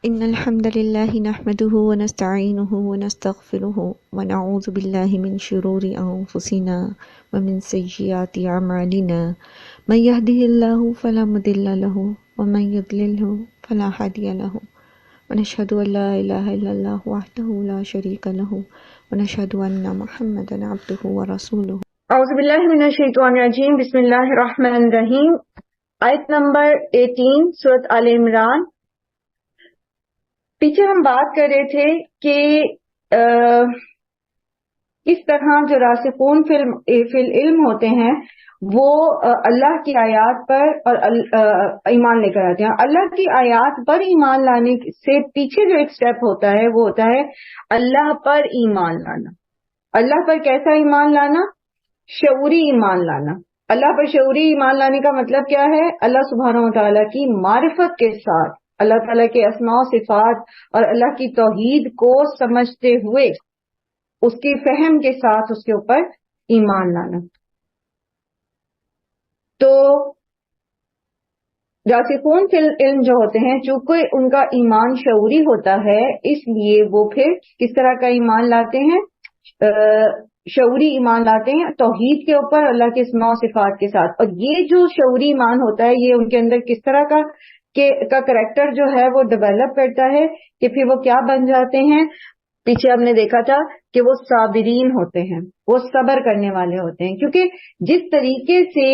إن الحمد لله نحمده ونستعينه ونستغفره ونعوذ بالله من شرور أنفسنا ومن سيئات أعمالنا من يهده الله فلا مضل له ومن يضلله فلا هادي له ونشهد أن لا إله إلا الله وحده لا شريك له ونشهد أن محمدا عبده ورسوله. اعوذ باللہ من الشیطان الرجیم، بسم اللہ الرحمن الرحیم۔ آیت نمبر 18 سورۃ آل عمران۔ پیچھے ہم بات کر رہے تھے کہ کس طرح جو راسخون فی العلم ہوتے ہیں وہ اللہ کی آیات پر اور ایمان لے کر آتے ہیں۔ اللہ کی آیات پر ایمان لانے سے پیچھے جو ایک سٹیپ ہوتا ہے وہ ہوتا ہے اللہ پر ایمان لانا۔ اللہ پر کیسا ایمان لانا؟ شعوری ایمان لانا۔ اللہ پر شعوری ایمان لانے کا مطلب کیا ہے؟ اللہ سبحانہ و تعالیٰ کی معرفت کے ساتھ، اللہ تعالیٰ کے اسماء و صفات اور اللہ کی توحید کو سمجھتے ہوئے اس کے فہم کے ساتھ اس کے اوپر ایمان لانا۔ تو راسخون فی العلم جو ہوتے ہیں، چونکہ ان کا ایمان شعوری ہوتا ہے، اس لیے وہ پھر کس طرح کا ایمان لاتے ہیں؟ شعوری ایمان لاتے ہیں توحید کے اوپر، اللہ کے اسماء و صفات کے ساتھ۔ اور یہ جو شعوری ایمان ہوتا ہے، یہ ان کے اندر کس طرح کا کریکٹر جو ہے وہ ڈیولپ کرتا ہے کہ پھر وہ کیا بن جاتے ہیں؟ پیچھے ہم نے دیکھا تھا کہ وہ صابرین ہوتے ہیں، وہ صبر کرنے والے ہوتے ہیں، کیونکہ جس طریقے سے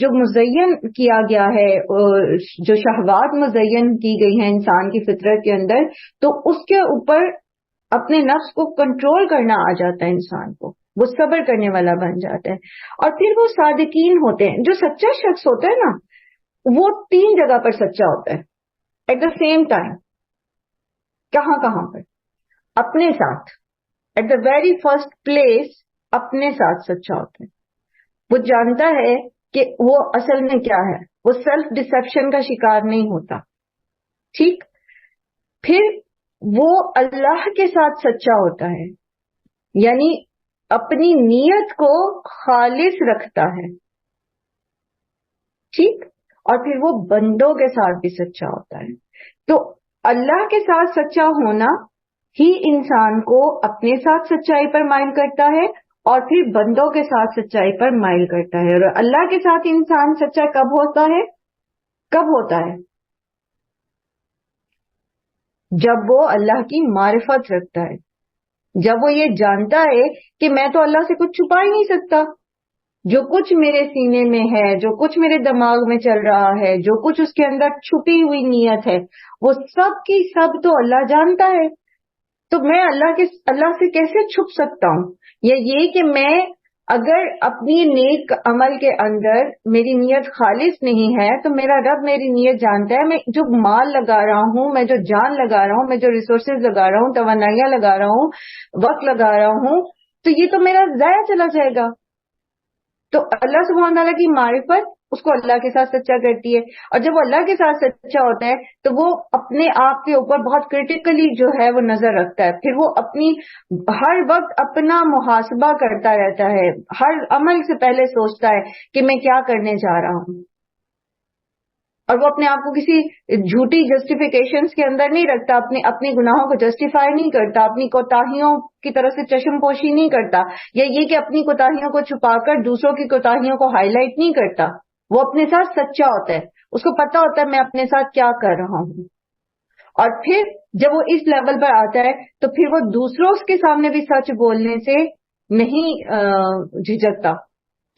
جو مزین کیا گیا ہے، جو شہوات مزین کی گئی ہیں انسان کی فطرت کے اندر، تو اس کے اوپر اپنے نفس کو کنٹرول کرنا آ جاتا ہے انسان کو، وہ صبر کرنے والا بن جاتا ہے۔ اور پھر وہ صادقین ہوتے ہیں۔ جو سچا شخص ہوتا ہے نا، وہ 3 جگہ پر سچا ہوتا ہے ایٹ دا سیم ٹائم۔ کہاں کہاں پر؟ اپنے ساتھ، at the very first place اپنے ساتھ سچا ہوتا ہے۔ وہ جانتا ہے کہ وہ اصل میں کیا ہے، وہ سیلف ڈسیپشن کا شکار نہیں ہوتا، ٹھیک۔ پھر وہ اللہ کے ساتھ سچا ہوتا ہے، یعنی اپنی نیت کو خالص رکھتا ہے، ٹھیک۔ اور پھر وہ بندوں کے ساتھ بھی سچا ہوتا ہے۔ تو اللہ کے ساتھ سچا ہونا ہی انسان کو اپنے ساتھ سچائی پر مائل کرتا ہے اور پھر بندوں کے ساتھ سچائی پر مائل کرتا ہے۔ اور اللہ کے ساتھ انسان سچا کب ہوتا ہے؟ کب ہوتا ہے؟ جب وہ اللہ کی معرفت رکھتا ہے، جب وہ یہ جانتا ہے کہ میں تو اللہ سے کچھ چھپا ہی نہیں سکتا، جو کچھ میرے سینے میں ہے، جو کچھ میرے دماغ میں چل رہا ہے، جو کچھ اس کے اندر چھپی ہوئی نیت ہے، وہ سب کی سب تو اللہ جانتا ہے۔ تو میں اللہ سے کیسے چھپ سکتا ہوں؟ یا یہ کہ میں اگر اپنی نیک عمل کے اندر میری نیت خالص نہیں ہے تو میرا رب میری نیت جانتا ہے۔ میں جو مال لگا رہا ہوں، میں جو جان لگا رہا ہوں، میں جو ریسورسز لگا رہا ہوں، توانائیاں لگا رہا ہوں، وقت لگا رہا ہوں، تو یہ تو میرا ضائع چلا جائے گا۔ تو اللہ سبحانہ تعالیٰ کی معرفت اس کو اللہ کے ساتھ سچا کرتی ہے۔ اور جب وہ اللہ کے ساتھ سچا ہوتا ہے تو وہ اپنے آپ کے اوپر بہت کریٹیکلی جو ہے وہ نظر رکھتا ہے۔ پھر وہ اپنی ہر وقت اپنا محاسبہ کرتا رہتا ہے، ہر عمل سے پہلے سوچتا ہے کہ میں کیا کرنے جا رہا ہوں، اور وہ اپنے آپ کو کسی جھوٹی جسٹیفیکیشنز کے اندر نہیں رکھتا، اپنے گناہوں کو جسٹیفائی نہیں کرتا، اپنی کوتاہیوں کی طرف سے چشم پوشی نہیں کرتا، یا یہ کہ اپنی کوتاہیوں کو چھپا کر دوسروں کی کوتاہیوں کو ہائی لائٹ نہیں کرتا۔ وہ اپنے ساتھ سچا ہوتا ہے، اس کو پتا ہوتا ہے میں اپنے ساتھ کیا کر رہا ہوں۔ اور پھر جب وہ اس لیول پر آتا ہے تو پھر وہ دوسروں کے سامنے بھی سچ بولنے سے نہیں جھجکتا،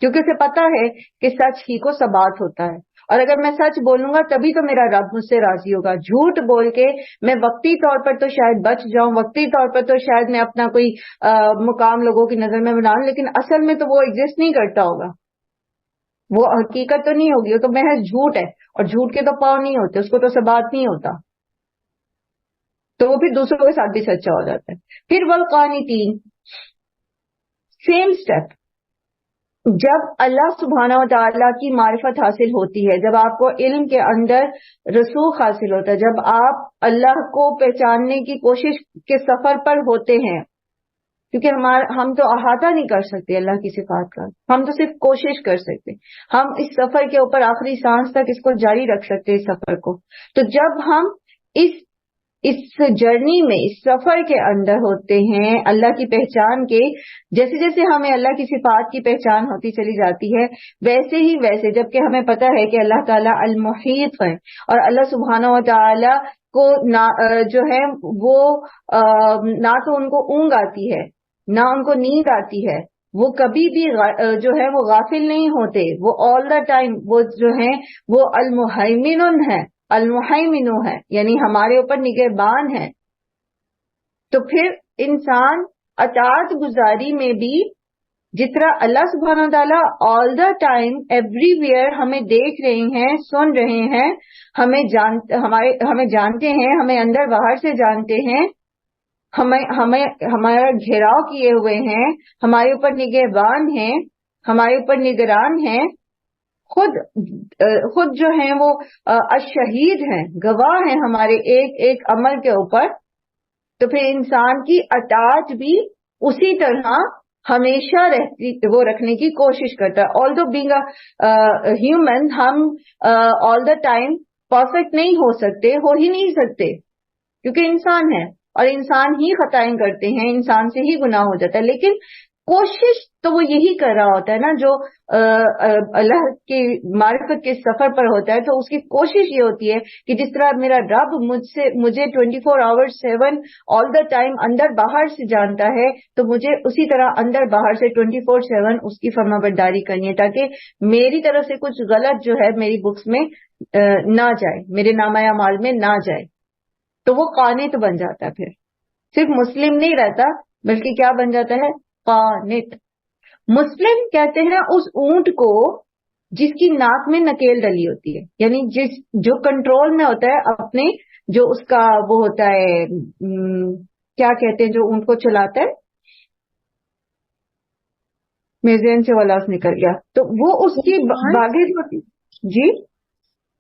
کیونکہ اسے پتا ہے کہ سچ ہی کو ثبات ہوتا ہے۔ اور اگر میں سچ بولوں گا تبھی تو میرا رب مجھ سے راضی ہوگا۔ جھوٹ بول کے میں وقتی طور پر تو شاید بچ جاؤں، وقتی طور پر تو شاید میں اپنا کوئی مقام لوگوں کی نظر میں بنا لوں، لیکن اصل میں تو وہ ایگزسٹ نہیں کرتا ہوگا، وہ حقیقت تو نہیں ہوگی، وہ تو محض جھوٹ ہے، اور جھوٹ کے تو پاؤں نہیں ہوتے، اس کو تو ثبات نہیں ہوتا۔ تو وہ پھر دوسروں کے ساتھ بھی سچا ہو جاتا ہے۔ پھر والقانتین، سیم سٹیپ۔ جب اللہ سبحانہ و تعالیٰ کی معرفت حاصل ہوتی ہے، جب آپ کو علم کے اندر رسوخ حاصل ہوتا ہے، جب آپ اللہ کو پہچاننے کی کوشش کے سفر پر ہوتے ہیں، کیونکہ ہم تو احاطہ نہیں کر سکتے اللہ کی صفات کا، ہم تو صرف کوشش کر سکتے، ہم اس سفر کے اوپر آخری سانس تک اس کو جاری رکھ سکتے اس سفر کو۔ تو جب ہم اس اس جرنی میں، اس سفر کے اندر ہوتے ہیں اللہ کی پہچان کے. جیسے جیسے ہمیں اللہ کی صفات کی پہچان ہوتی چلی جاتی ہے ویسے ہی ویسے، جبکہ ہمیں پتہ ہے کہ اللہ تعالیٰ المحیط ہے اور اللہ سبحانہ و تعالیٰ کو جو ہے وہ نہ تو ان کو اونگ آتی ہے نہ ان کو نیند آتی ہے. وہ کبھی بھی جو ہے وہ غافل نہیں ہوتے، وہ آل دا ٹائم وہ جو ہیں وہ المحیمن ہے، المحیمن ہے، یعنی ہمارے اوپر نگہبان ہے. تو پھر انسان اطاعت گزاری میں بھی جس طرح اللہ سبحانہ تعالیٰ آل دا ٹائم ایوری ویئر ہمیں دیکھ رہے ہیں، سن رہے ہیں، ہمیں جانتے ہیں، ہمیں اندر باہر سے جانتے ہیں، ہمارا گھیراؤ کیے ہوئے ہیں، ہمارے اوپر نگہبان ہیں، ہمارے اوپر نگران ہیں، خود جو ہیں وہ الشہید ہیں، گواہ ہیں ہمارے ایک ایک عمل کے اوپر. تو پھر انسان کی اطاعت بھی اسی طرح ہمیشہ وہ رکھنے کی کوشش کرتا ہے. although being a human ہم all the time پرفیکٹ نہیں ہو سکتے، ہو ہی نہیں سکتے، کیونکہ انسان ہے اور انسان ہی خطائیں کرتے ہیں، انسان سے ہی گناہ ہو جاتا ہے. لیکن کوشش تو وہ یہی کر رہا ہوتا ہے نا جو اللہ کی معرفت کے سفر پر ہوتا ہے. تو اس کی کوشش یہ ہوتی ہے کہ جس طرح میرا رب مجھے 24 hours 7 آل دا ٹائم اندر باہر سے جانتا ہے، تو مجھے اسی طرح اندر باہر سے 24/7 اس کی فرما برداری کرنی ہے، تاکہ میری طرف سے کچھ غلط جو ہے میری بکس میں نہ جائے، میرے نامہ اعمال میں نہ جائے. تو وہ قانت بن جاتا ہے. پھر صرف مسلم نہیں رہتا بلکہ کیا بن جاتا ہے؟ قانت. مسلم کہتے ہیں اس اونٹ کو جس کی ناک میں نکیل ڈلی ہوتی ہے، یعنی جو کنٹرول میں ہوتا ہے اپنے، جو اس کا وہ ہوتا ہے کیا کہتے ہیں جو اونٹ کو چلاتا ہے، میرے ذہن سے وہ لفظ نکل گیا. تو وہ اس کی باغیں ہوتی جی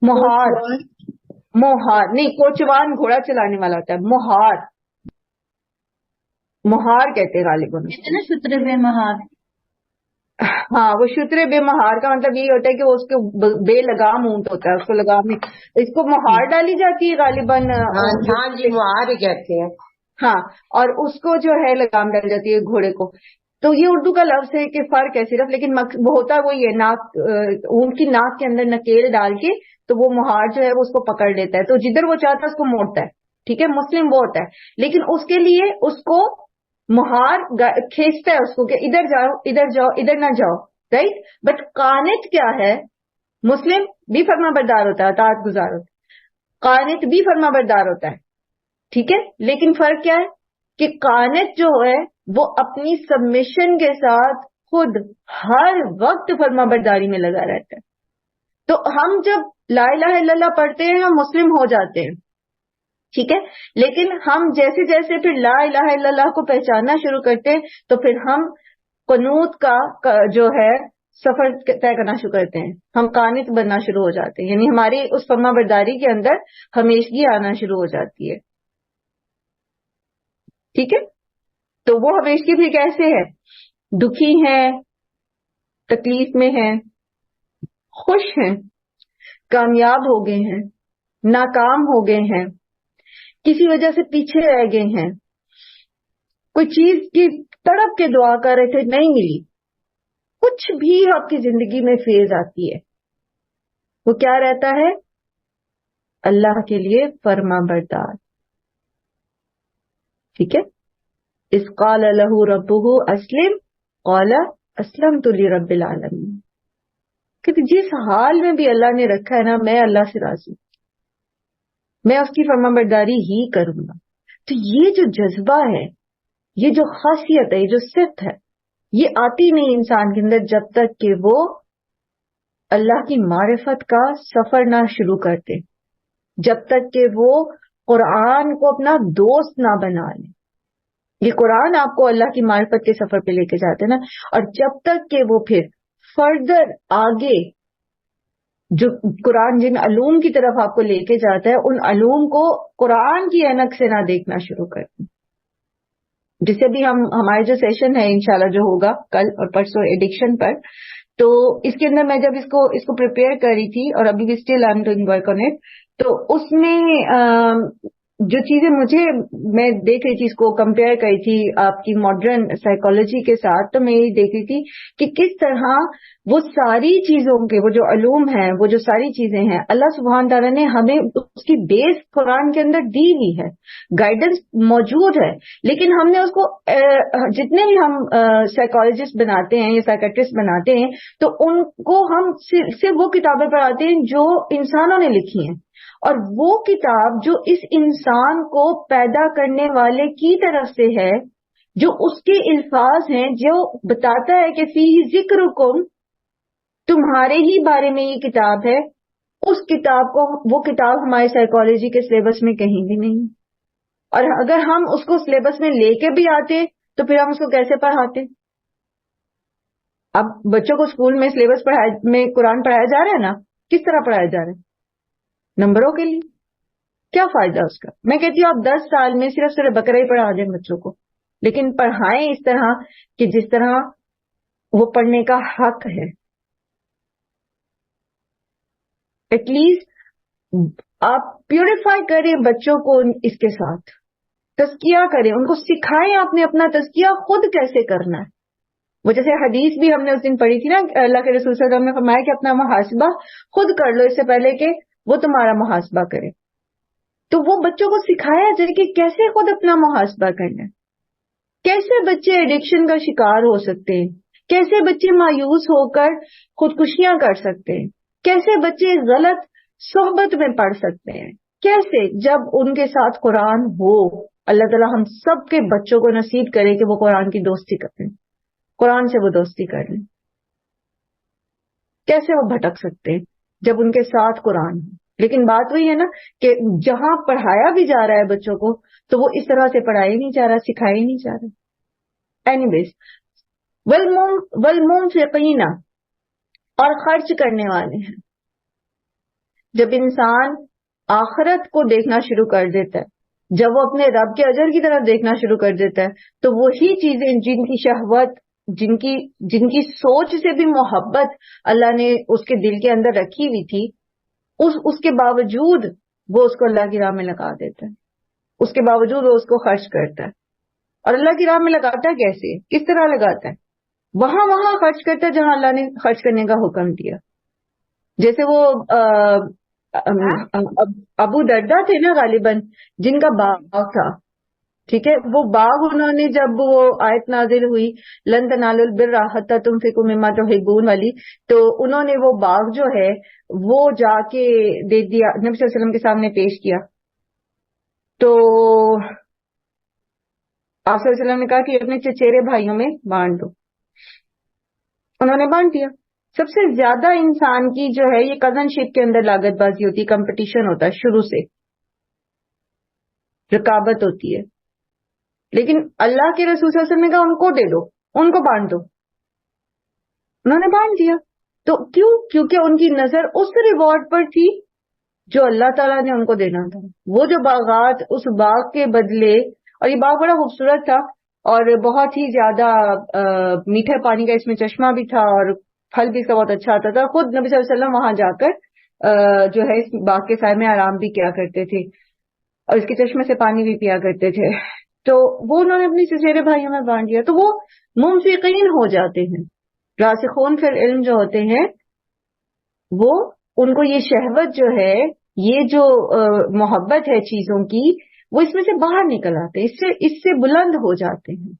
موہار نہیں، کوچوان گھوڑا چلانے والا ہوتا ہے، مہار کہتے ہیں غالباً نا شتر بے مہار. ہاں، وہ شتر بے مہار کا مطلب یہی ہوتا ہے کہ وہ اس کو بے لگام اونٹ ہوتا ہے، اس کو لگام نہیں، اس کو مہار ڈالی جاتی ہے غالباً. ہاں جی، مہار ہی کہتے ہیں. ہاں، اور اس کو جو ہے لگام ڈال جاتی ہے گھوڑے کو. تو یہ اردو کا لفظ ہے کہ فرق ہے صرف، لیکن وہ ہوتا وہی ہے، اونٹ کی ناک کے اندر نکیل ڈال کے تو وہ مہار جو ہے وہ اس کو پکڑ لیتا ہے، تو جدھر وہ چاہتا ہے اس کو موڑتا ہے. ٹھیک ہے، مسلم وہ ہوتا ہے، لیکن اس کے لیے اس کو مہار کھینچتا ہے اس کو کہ ادھر جاؤ ادھر جاؤ ادھر نہ جاؤ، رائٹ. بٹ قانت کیا ہے؟ مسلم بھی فرما بردار ہوتا ہے، اطاعت گزار ہوتا ہے، قانت بھی فرما بردار ہوتا ہے. ٹھیک ہے، لیکن فرق کیا ہے کہ قانت جو ہے وہ اپنی سبمیشن کے ساتھ خود ہر وقت فرما برداری میں لگا رہتا ہے. تو ہم جب لا الہ الا اللہ پڑھتے ہیں ہم مسلم ہو جاتے ہیں، ٹھیک ہے، لیکن ہم جیسے جیسے پھر لا الہ الا اللہ کو پہچاننا شروع کرتے ہیں تو پھر ہم قنوت کا جو ہے سفر طے کرنا شروع کرتے ہیں، ہم قانت بننا شروع ہو جاتے ہیں، یعنی ہماری اس فرما برداری کے اندر ہمیشگی آنا شروع ہو جاتی ہے. ٹھیک ہے، تو وہ ہمیشگی پھر کیسے ہے؟ دکھی ہیں، تکلیف میں ہیں، خوش ہیں، کامیاب ہو گئے ہیں، ناکام ہو گئے ہیں، کسی وجہ سے پیچھے رہ گئے ہیں، کوئی چیز کی تڑپ کے دعا کر رہے تھے نہیں ملی، کچھ بھی آپ کی زندگی میں فیز آتی ہے، وہ کیا رہتا ہے؟ اللہ کے لیے فرما بردار. ٹھیک ہے، اذ قال له ربه اسلم قال اسلمت لرب العالمین، کہ جس حال میں بھی اللہ نے رکھا ہے نا میں اللہ سے راضی ہوں، میں اس کی فرما برداری ہی کروں گا. تو یہ جو جذبہ ہے، یہ جو خاصیت ہے، یہ جو صفت ہے، یہ آتی نہیں انسان کے اندر جب تک کہ وہ اللہ کی معرفت کا سفر نہ شروع کرتے، جب تک کہ وہ قرآن کو اپنا دوست نہ بنا لے. یہ قرآن آپ کو اللہ کی معرفت کے سفر پہ لے کے جاتے ہیں نا، اور جب تک کہ وہ پھر فردر آگے جو قرآن جن علوم کی طرف آپ کو لے کے جاتا ہے ان علوم کو قرآن کی عینک سے نہ دیکھنا شروع کرتے. جسے بھی ہمارے جو سیشن ہے انشاءاللہ جو ہوگا کل اور پرسوں ایڈکشن پر، تو اس کے اندر میں جب اس کو پریپیئر کر رہی تھی اور ابھی بھی still I am doing work on it, تو اس میں جو چیزیں میں دیکھ رہی تھی، اس کو کمپیئر کری تھی آپ کی ماڈرن سائیکالوجی کے ساتھ، تو میں یہی دیکھ رہی تھی کہ کس طرح وہ ساری چیزوں کے، وہ جو علوم ہیں، وہ جو ساری چیزیں ہیں، اللہ سبحانہ تعالیٰ نے ہمیں اس کی بیس قرآن کے اندر دی ہوئی ہے، گائیڈنس موجود ہے، لیکن ہم نے اس کو جتنے بھی ہم سائیکالوجسٹ بناتے ہیں یا سائیکٹرسٹ بناتے ہیں، تو ان کو ہم صرف وہ کتابیں پڑھاتے ہیں جو انسانوں نے لکھی ہیں، اور وہ کتاب جو اس انسان کو پیدا کرنے والے کی طرف سے ہے، جو اس کے الفاظ ہیں، جو بتاتا ہے کہ فیہ ذکرکم، تمہارے ہی بارے میں یہ کتاب ہے، اس کتاب کو، وہ کتاب ہمارے سائیکالوجی کے سلیبس میں کہیں بھی نہیں، اور اگر ہم اس کو سلیبس میں لے کے بھی آتے تو پھر ہم اس کو کیسے پڑھاتے؟ اب بچوں کو اسکول میں سلیبس میں قرآن پڑھایا جا رہا ہے نا، کس طرح پڑھایا جا رہا ہے؟ نمبروں کے لیے۔ کیا فائدہ اس کا؟ میں کہتی ہوں آپ 10 سال میں صرف سورہ بقرہ ہی پڑھا دیں بچوں کو، لیکن پڑھائیں اس طرح کہ جس طرح وہ پڑھنے کا حق ہے۔ ایٹ لیسٹ آپ پیوریفائی کریں بچوں کو اس کے ساتھ، تزکیہ کریں، ان کو سکھائیں آپ نے اپنا تزکیہ خود کیسے کرنا ہے۔ وہ جیسے حدیث بھی ہم نے اس دن پڑھی تھی نا، اللہ کے رسول صلی اللہ علیہ وسلم نے فرمایا کہ اپنا محاسبہ خود کر لو اس سے پہلے کہ وہ تمہارا محاسبہ کرے۔ تو وہ بچوں کو سکھایا جائے کہ کیسے خود اپنا محاسبہ کرنا ہے، کیسے بچے ایڈکشن کا شکار ہو سکتے ہیں، کیسے بچے مایوس ہو کر خودکشیاں کر سکتے ہیں، کیسے بچے غلط صحبت میں پڑ سکتے ہیں، کیسے، جب ان کے ساتھ قرآن ہو۔ اللہ تعالیٰ ہم سب کے بچوں کو نصیب کرے کہ وہ قرآن کی دوستی کریں، قرآن سے وہ دوستی کر لیں۔ کیسے وہ بھٹک سکتے ہیں جب ان کے ساتھ قرآن ہو؟ لیکن بات وہی ہے نا کہ جہاں پڑھایا بھی جا رہا ہے بچوں کو، تو وہ اس طرح سے پڑھایا ہی نہیں جا رہا، سکھایا ہی نہیں جا رہا۔ اینی ویز، والمنفقین، اور خرچ کرنے والے ہیں۔ جب انسان آخرت کو دیکھنا شروع کر دیتا ہے، جب وہ اپنے رب کے اجر کی طرف دیکھنا شروع کر دیتا ہے، تو وہی چیزیں جن کی شہوت، جن کی سوچ سے بھی محبت اللہ نے اس کے دل کے اندر رکھی ہوئی تھی، اس کے باوجود وہ اس کو اللہ کی راہ میں لگا دیتا ہے، اس کے باوجود وہ اس کو خرچ کرتا ہے۔ اور اللہ کی راہ میں لگاتا ہے کیسے، کس طرح لگاتا ہے؟ وہاں خرچ کرتا ہے جہاں اللہ نے خرچ کرنے کا حکم دیا۔ جیسے وہ ابو دردا تھے نا غالباً، جن کا باغ تھا، ٹھیک ہے، وہ باغ انہوں نے، جب وہ آیت نازل ہوئی لن تنالوا البر حتی تنفقوا مما تحبون والی، تو انہوں نے وہ باغ جو ہے وہ جا کے دے دیا، نبی صلی اللہ علیہ وسلم کے سامنے پیش کیا، تو آپ صلی اللہ علیہ وسلم نے کہا کہ اپنے چچیرے بھائیوں میں بانٹ دو۔ انہوں نے بانٹ دیا۔ سب سے زیادہ انسان کی جو ہے یہ کزن شپ کے اندر لاگت بازی ہوتی ہے، کمپٹیشن ہوتا ہے، شروع سے رقابت ہوتی ہے، لیکن اللہ کے رسول صلی اللہ علیہ وسلم نے کہا ان کو دے دو، ان کو بانٹ دو۔ انہوں نے بانٹ دیا، تو کیوں؟ کیونکہ ان کی نظر اس ریوارڈ پر تھی جو اللہ تعالیٰ نے ان کو دینا تھا۔ وہ جو باغات، اس باغ کے بدلے، اور یہ باغ بڑا خوبصورت تھا اور بہت ہی زیادہ میٹھے پانی کا اس میں چشمہ بھی تھا، اور پھل بھی اس کا بہت اچھا آتا تھا۔ خود نبی صلی اللہ علیہ وسلم وہاں جا کر جو ہے اس باغ کے سائے میں آرام بھی کیا کرتے تھے، اور اس کے چشمے سے پانی بھی پیا کرتے تھے۔ تو وہ انہوں نے اپنے چچیرے بھائیوں میں بانٹ دیا، تو وہ منفقین ہو جاتے ہیں۔ راسخون فی العلم جو ہوتے ہیں، وہ ان کو یہ شہوت جو ہے، یہ جو محبت ہے چیزوں کی، وہ اس میں سے باہر نکل آتے ہیں، اس سے بلند ہو جاتے ہیں۔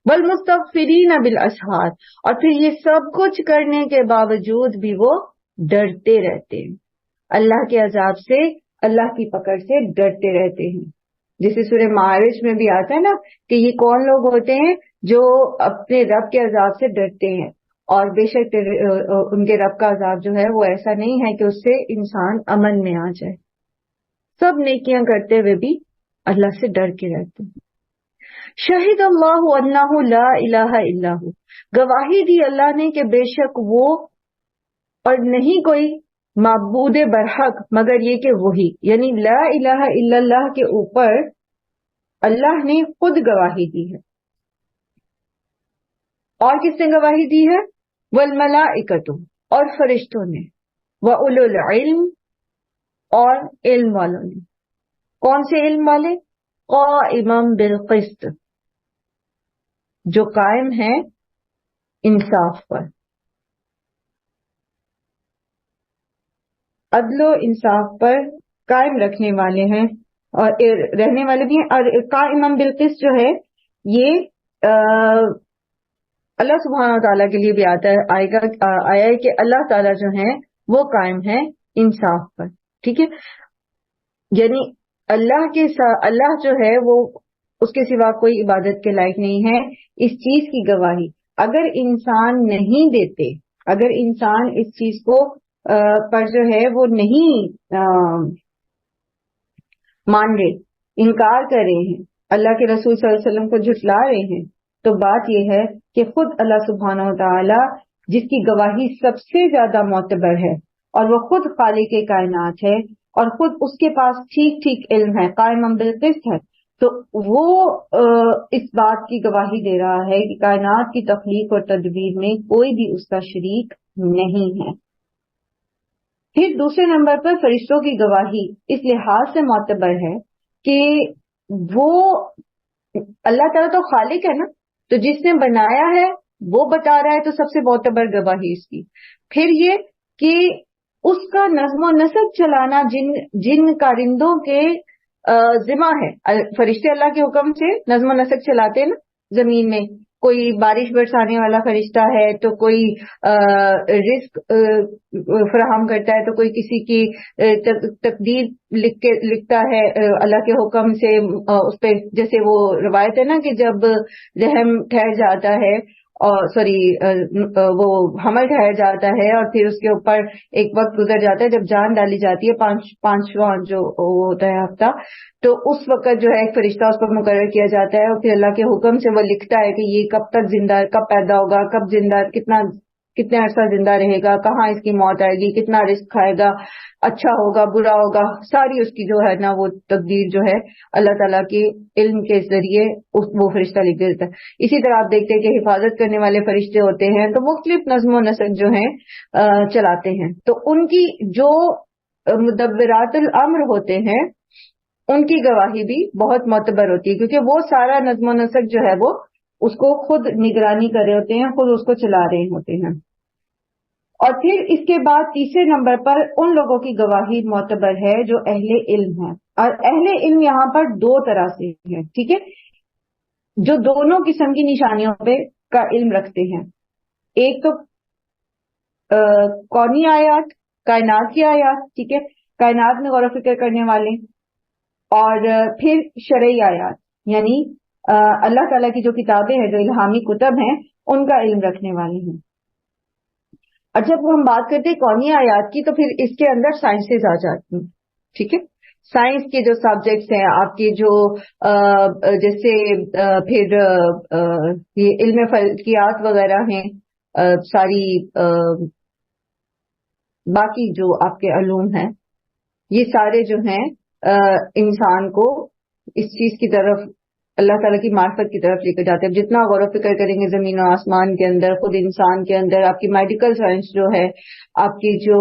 والمستغفرین بالاسحار، اور پھر یہ سب کچھ کرنے کے باوجود بھی وہ ڈرتے رہتے ہیں، اللہ کے عذاب سے، اللہ کی پکڑ سے ڈرتے رہتے ہیں۔ جیسے سورہ معارج میں بھی آتا ہے نا کہ یہ کون لوگ ہوتے ہیں جو اپنے رب کے عذاب سے ڈرتے ہیں، اور بے شک ان کے رب کا عذاب جو ہے وہ ایسا نہیں ہے کہ اس سے انسان امن میں آ جائے۔ سب نیکیاں کرتے ہوئے بھی اللہ سے ڈر کے رہتے ہیں۔ شہید اللہ انہ لا الہ الا ہو، گواہی دی اللہ نے کہ بے شک وہ اور نہیں کوئی معبود برحق مگر یہ کہ وہی، یعنی لا الہ الا اللہ کے اوپر اللہ نے خود گواہی دی ہے۔ اور کس نے گواہی دی ہے؟ والملائکۃ، اور فرشتوں نے، وَأُولُو الْعِلْمِ، اور علم والوں نے۔ کون سے علم والے؟ قائما بالقسط، جو قائم ہیں انصاف پر، عدل و انصاف پر قائم رکھنے والے ہیں اور رہنے والے بھی ہیں. اور قائما بالقسط جو ہے یہ اللہ سبحانہ و تعالیٰ کے لیے بھی آیا ہے کہ اللہ تعالیٰ جو ہیں وہ قائم ہے انصاف پر. ٹھیک ہے، یعنی اللہ جو ہے وہ اس کے سوا کوئی عبادت کے لائق نہیں ہے. اس چیز کی گواہی اگر انسان نہیں دیتے، اگر انسان اس چیز کو پر جو ہے وہ نہیں مان رہے، انکار کر رہے ہیں، اللہ کے رسول صلی اللہ علیہ وسلم کو جھٹلا رہے ہیں، تو بات یہ ہے کہ خود اللہ سبحانہ و تعالی جس کی گواہی سب سے زیادہ معتبر ہے اور وہ خود خالق کائنات ہے اور خود اس کے پاس ٹھیک ٹھیک علم ہے، قائم بالقسط ہے، تو وہ اس بات کی گواہی دے رہا ہے کہ کائنات کی تخلیق اور تدبیر میں کوئی بھی اس کا شریک نہیں ہے. پھر دوسرے نمبر پر فرشتوں کی گواہی اس لحاظ سے معتبر ہے کہ وہ اللہ تعالیٰ تو خالق ہے نا، تو جس نے بنایا ہے وہ بتا رہا ہے، تو سب سے معتبر گواہی اس کی. پھر یہ کہ اس کا نظم و نسق چلانا جن کارندوں کے ذمہ ہے. فرشتے اللہ کے حکم سے نظم و نسق چلاتے ہیں نا زمین میں. کوئی بارش برسانے والا فرشتہ ہے، تو کوئی رزق فراہم کرتا ہے، تو کوئی کسی کی تقدیر لکھتا ہے اللہ کے حکم سے اس پہ. جیسے وہ روایت ہے نا کہ جب رحم ٹھہر جاتا ہے اور وہ حمل ٹھہر جاتا ہے اور پھر اس کے اوپر ایک وقت گزر جاتا ہے جب جان ڈالی جاتی ہے، پانچواں جو وہ ہوتا ہے ہفتہ، تو اس وقت جو ہے ایک فرشتہ اس پر مقرر کیا جاتا ہے اور پھر اللہ کے حکم سے وہ لکھتا ہے کہ یہ کب تک زندہ، کب پیدا ہوگا، کب زندہ، کتنے عرصہ زندہ رہے گا، کہاں اس کی موت آئے گی، کتنا رزق کھائے گا، اچھا ہوگا برا ہوگا، ساری اس کی جو ہے نا وہ تقدیر جو ہے اللہ تعالیٰ کے علم کے ذریعے وہ فرشتہ لکھ دیتا ہے. اسی طرح آپ دیکھتے ہیں کہ حفاظت کرنے والے فرشتے ہوتے ہیں تو مختلف نظم و نسق جو ہیں چلاتے ہیں، تو ان کی جو مدبرات الامر ہوتے ہیں ان کی گواہی بھی بہت معتبر ہوتی ہے، کیونکہ وہ سارا نظم و نسق جو ہے وہ اس کو خود نگرانی کر رہے ہوتے ہیں، خود اس کو چلا رہے ہوتے ہیں. اور پھر اس کے بعد تیسرے نمبر پر ان لوگوں کی گواہی معتبر ہے جو اہل علم ہے. اور اہل علم یہاں پر دو طرح سے ہے، ٹھیک ہے، جو دونوں قسم کی نشانیوں پہ کا علم رکھتے ہیں. ایک تو کونی آیات، کائنات کی آیات، ٹھیک ہے، کائنات میں غور و فکر کرنے والے، اور پھر شرعی آیات یعنی اللہ تعالیٰ کی جو کتابیں ہیں، جو الہامی کتب ہیں، ان کا علم رکھنے والے ہیں. اور جب ہم بات کرتے ہیں کونی آیات کی تو پھر اس کے اندر سائنسز آ جاتی ہیں، ٹھیک ہے. سائنس کے جو سبجیکٹس ہیں آپ کے، جو جیسے پھر یہ علم فلکیات وغیرہ ہیں، ساری باقی جو آپ کے علوم ہیں، یہ سارے جو ہیں انسان کو اس چیز کی طرف، اللہ تعالیٰ کی معرفت کی طرف لے کر جاتے ہیں. جتنا غور و فکر کریں گے زمین و آسمان کے اندر، خود انسان کے اندر، آپ کی میڈیکل سائنس جو ہے، آپ کی جو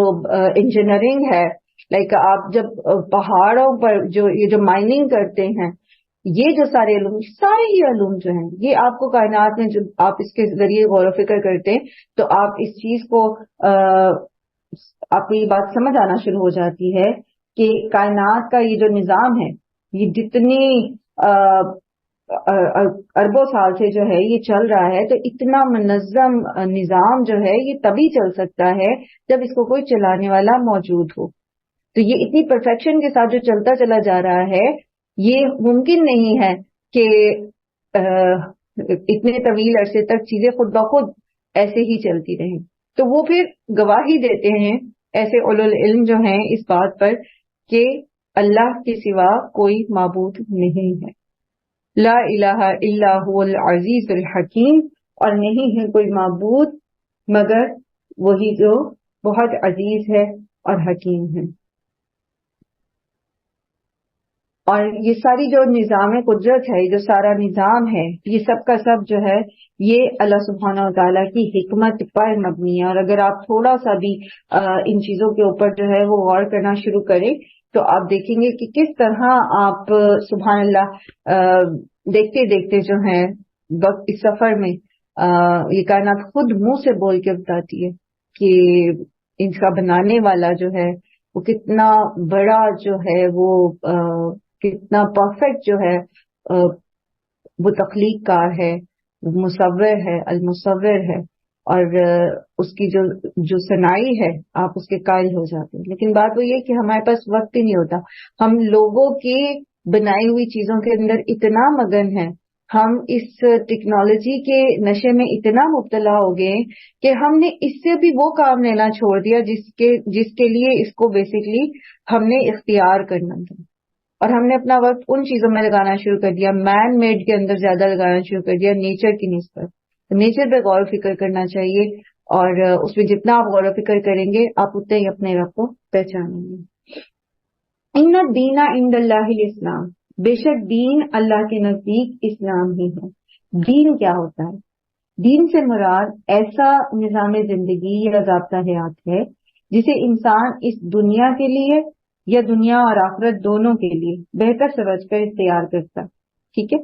انجینئرنگ ہے، لائک آپ جب پہاڑوں پر یہ جو مائننگ کرتے ہیں، یہ جو سارے علوم، سارے ہی علوم جو ہیں، یہ آپ کو کائنات میں جب آپ اس کے ذریعے غور و فکر کرتے ہیں تو آپ اس چیز کو آپ کو یہ بات سمجھ آنا شروع ہو جاتی ہے کہ کائنات کا یہ جو نظام ہے، یہ جتنی اربوں سال سے جو ہے یہ چل رہا ہے، تو اتنا منظم نظام جو ہے یہ تبھی چل سکتا ہے جب اس کو کوئی چلانے والا موجود ہو. تو یہ اتنی پرفیکشن کے ساتھ جو چلتا چلا جا رہا ہے، یہ ممکن نہیں ہے کہ اتنے طویل عرصے تک چیزیں خود بخود ایسے ہی چلتی رہیں. تو وہ پھر گواہی دیتے ہیں ایسے اولو العلم جو ہیں اس بات پر کہ اللہ کے سوا کوئی معبود نہیں ہے، لا الہ الا هو العزیز الحکیم، اور نہیں ہے کوئی معبود مگر وہی جو بہت عزیز ہے اور حکیم ہے. اور یہ ساری جو نظام قدرت ہے، جو سارا نظام ہے، یہ سب کا سب جو ہے یہ اللہ سبحانہ و تعالیٰ کی حکمت پر مبنی ہے. اور اگر آپ تھوڑا سا بھی ان چیزوں کے اوپر جو ہے وہ غور کرنا شروع کریں تو آپ دیکھیں گے کہ کس طرح آپ سبحان اللہ دیکھتے دیکھتے جو ہے وقت اس سفر میں یہ کائنات خود منہ سے بول کے بتاتی ہے کہ ان کا بنانے والا جو ہے وہ کتنا بڑا جو ہے وہ کتنا پرفیکٹ جو ہے وہ تخلیق کار ہے، مصور ہے، المصور ہے، اور اس کی جو صنائی ہے آپ اس کے قائل ہو جاتے ہیں. لیکن بات وہ یہ کہ ہمارے پاس وقت ہی نہیں ہوتا. ہم لوگوں کی بنائی ہوئی چیزوں کے اندر اتنا مگن ہے، ہم اس ٹیکنالوجی کے نشے میں اتنا مبتلا ہو گئے کہ ہم نے اس سے بھی وہ کام لینا چھوڑ دیا جس کے لیے اس کو بیسیکلی ہم نے اختیار کرنا تھا. اور ہم نے اپنا وقت ان چیزوں میں لگانا شروع کر دیا، مین میڈ کے اندر زیادہ لگانا شروع کر دیا نیچر کی نسبت. نیچر پہ غور و فکر کرنا چاہیے، اور اس پہ جتنا آپ غور و فکر کریں گے آپ اتنے ہی اپنے رب کو پہچانیں گے. ان الدین عند اللہ الاسلام، بے شک دین اللہ کے نزدیک اسلام ہی ہے. دین کیا ہوتا ہے؟ دین سے مراد ایسا نظام زندگی یا ضابطہ حیات ہے جسے انسان اس دنیا کے لیے یا دنیا اور آخرت دونوں کے لیے بہتر سمجھ کر اختیار کرتا. ٹھیک ہے،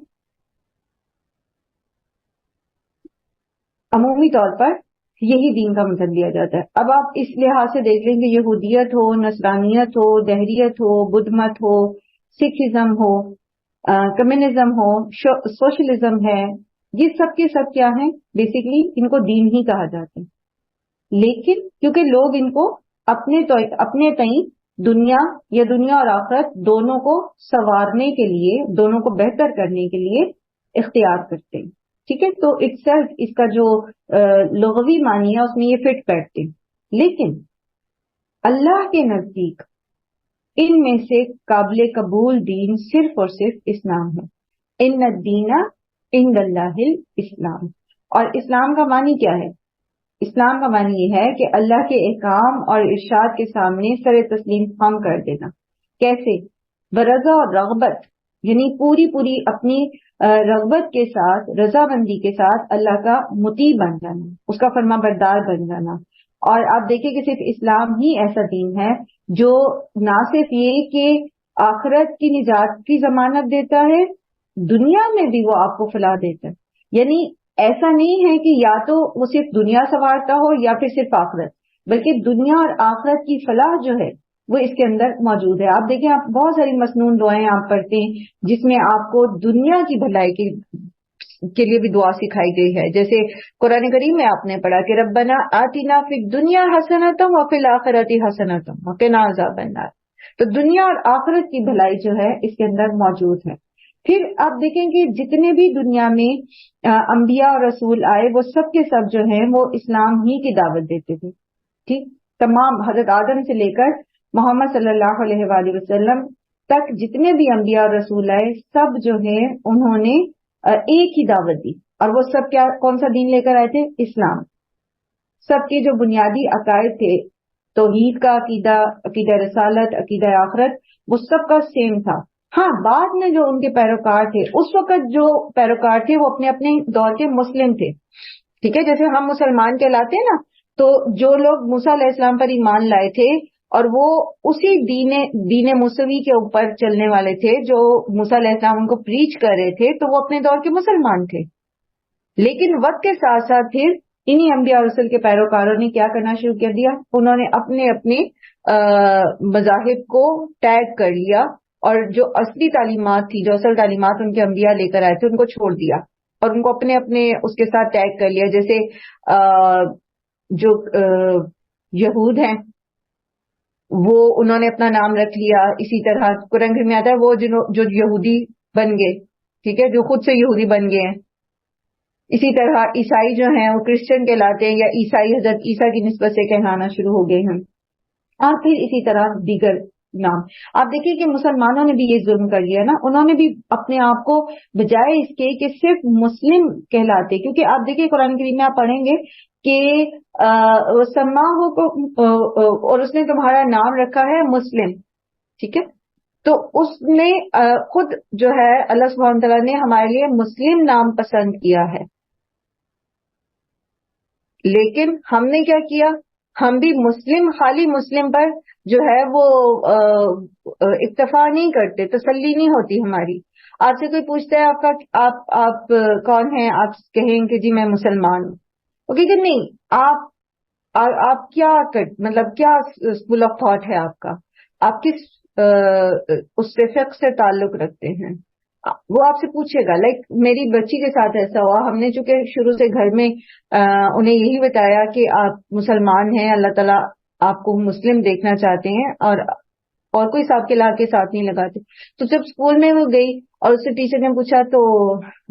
عمومی طور پر یہی دین کا مطلب لیا جاتا ہے. اب آپ اس لحاظ سے دیکھ لیں کہ یہودیت ہو، نصرانیت ہو، دہریت ہو، بدھ مت ہو، سکھزم ہو، کمیونزم ہو، سوشلزم ہے، یہ سب کے سب کیا ہیں؟ بیسیکلی ان کو دین ہی کہا جاتا ہے. لیکن کیونکہ لوگ ان کو اپنے تئیں دنیا یا دنیا اور آخرت دونوں کو سنوارنے کے لیے، دونوں کو بہتر کرنے کے لیے اختیار کرتے ہیں. ٹھیک ہے، تو اٹ سیلف اس کا جو لغوی معنی ہے اس میں یہ فٹ بیٹھتے ہیں. لیکن اللہ کے نزدیک ان میں سے قابل قبول دین صرف اور صرف اسلام ہے. ان الدین عند اللہ الاسلام. اور اسلام کا معنی کیا ہے؟ اسلام کا معنی یہ ہے کہ اللہ کے احکام اور ارشاد کے سامنے سر تسلیم خم کر دینا. کیسے؟ برضا اور رغبت، یعنی پوری اپنی رغبت کے ساتھ، رضامندی کے ساتھ اللہ کا مطیع بن جانا، اس کا فرما بردار بن جانا. اور آپ دیکھیں کہ صرف اسلام ہی ایسا دین ہے جو نہ صرف یہ کہ آخرت کی نجات کی ضمانت دیتا ہے، دنیا میں بھی وہ آپ کو فلاح دیتا ہے. یعنی ایسا نہیں ہے کہ یا تو وہ صرف دنیا سنوارتا ہو یا پھر صرف آخرت، بلکہ دنیا اور آخرت کی فلاح جو ہے وہ اس کے اندر موجود ہے. آپ دیکھیں، آپ بہت ساری مسنون دعائیں آپ پڑھتے ہیں جس میں آپ کو دنیا کی بھلائی کے لیے بھی دعا سکھائی گئی ہے. جیسے قرآن کریم میں آپ نے پڑھا کہ ربنا آتنا فی الدنیا حسنۃ وفی الآخرۃ حسنۃ وقنا عذاب النار. تو دنیا اور آخرت کی بھلائی جو ہے اس کے اندر موجود ہے. پھر آپ دیکھیں کہ جتنے بھی دنیا میں انبیاء اور رسول آئے وہ سب کے سب جو ہیں وہ اسلام ہی کی دعوت دیتے تھے. ٹھیک، تمام حضرت آدم سے لے کر محمد صلی اللہ علیہ وآلہ وسلم تک جتنے بھی انبیاء اور رسول آئے سب جو ہیں انہوں نے ایک ہی دعوت دی. اور وہ سب کون سا دین لے کر آئے تھے؟ اسلام. سب کے جو بنیادی عقائد تھے، توحید کا عقیدہ، عقیدہ رسالت، عقیدہ آخرت، وہ سب کا سیم تھا. ہاں، بعد میں جو ان کے پیروکار تھے، اس وقت جو پیروکار تھے وہ اپنے اپنے دور کے مسلم تھے. ٹھیک ہے، جیسے ہم مسلمان کہلاتے ہیں نا، تو جو لوگ موسیٰ علیہ السلام پر ایمان لائے تھے اور وہ اسی دین موسوی کے اوپر چلنے والے تھے جو موسیٰ علیہ السلام ان کو پریچ کر رہے تھے، تو وہ اپنے دور کے مسلمان تھے. لیکن وقت کے ساتھ ساتھ پھر انہی انبیاء اور رسول کے پیروکاروں نے کیا کرنا شروع کر دیا؟ انہوں نے اپنے مذاہب کو ٹیگ کر لیا، اور جو اصلی تعلیمات تھی، جو اصل تعلیمات ان کے انبیاء لے کر آئے تھے، ان کو چھوڑ دیا اور ان کو اپنے اس کے ساتھ ٹیگ کر لیا. جیسے جو یہود ہیں وہ انہوں نے اپنا نام رکھ لیا. اسی طرح قرآن میں آتا ہے وہ جو یہودی بن گئے، ٹھیک ہے، جو خود سے یہودی بن گئے ہیں. اسی طرح عیسائی جو ہیں وہ کرسچن کہلاتے ہیں، یا عیسائی حضرت عیسیٰ کی نسبت سے کہلانا شروع ہو گئے ہیں. اور پھر اسی طرح دیگر نام. آپ دیکھیے کہ مسلمانوں نے بھی یہ ظلم کر لیا نا، انہوں نے بھی اپنے آپ کو بجائے اس کے کہ صرف مسلم کہلاتے، کیونکہ آپ دیکھیے قرآن کریم میں آپ پڑھیں گے کہ سماہو کو اور اس نے تمہارا نام رکھا ہے مسلم. ٹھیک ہے، تو اس نے خود جو ہے اللہ سبحانہ تعالیٰ نے ہمارے لیے مسلم نام پسند کیا ہے. لیکن ہم نے کیا کیا؟ ہم بھی مسلم خالی مسلم پر جو ہے وہ اکتفا نہیں کرتے، تسلی نہیں ہوتی ہماری. آپ سے کوئی پوچھتا ہے آپ کون ہیں، آپ کہیں کہ جی میں مسلمان ہوں. وہ کہ نہیں، آپ کیا مطلب کیا اسکول آف تھاٹ ہے آپ کا، آپ کس اس سے فقہ سے تعلق رکھتے ہیں، وہ آپ سے پوچھے گا. لائک میری بچی کے ساتھ ایسا ہوا، ہم نے چونکہ شروع سے گھر میں انہیں یہی بتایا کہ آپ مسلمان ہیں، اللہ تعالیٰ آپ کو مسلم دیکھنا چاہتے ہیں، اور کوئی صاحب کے لا کے ساتھ نہیں لگاتے. تو جب اسکول میں وہ گئی اور اس سے ٹیچر نے پوچھا، تو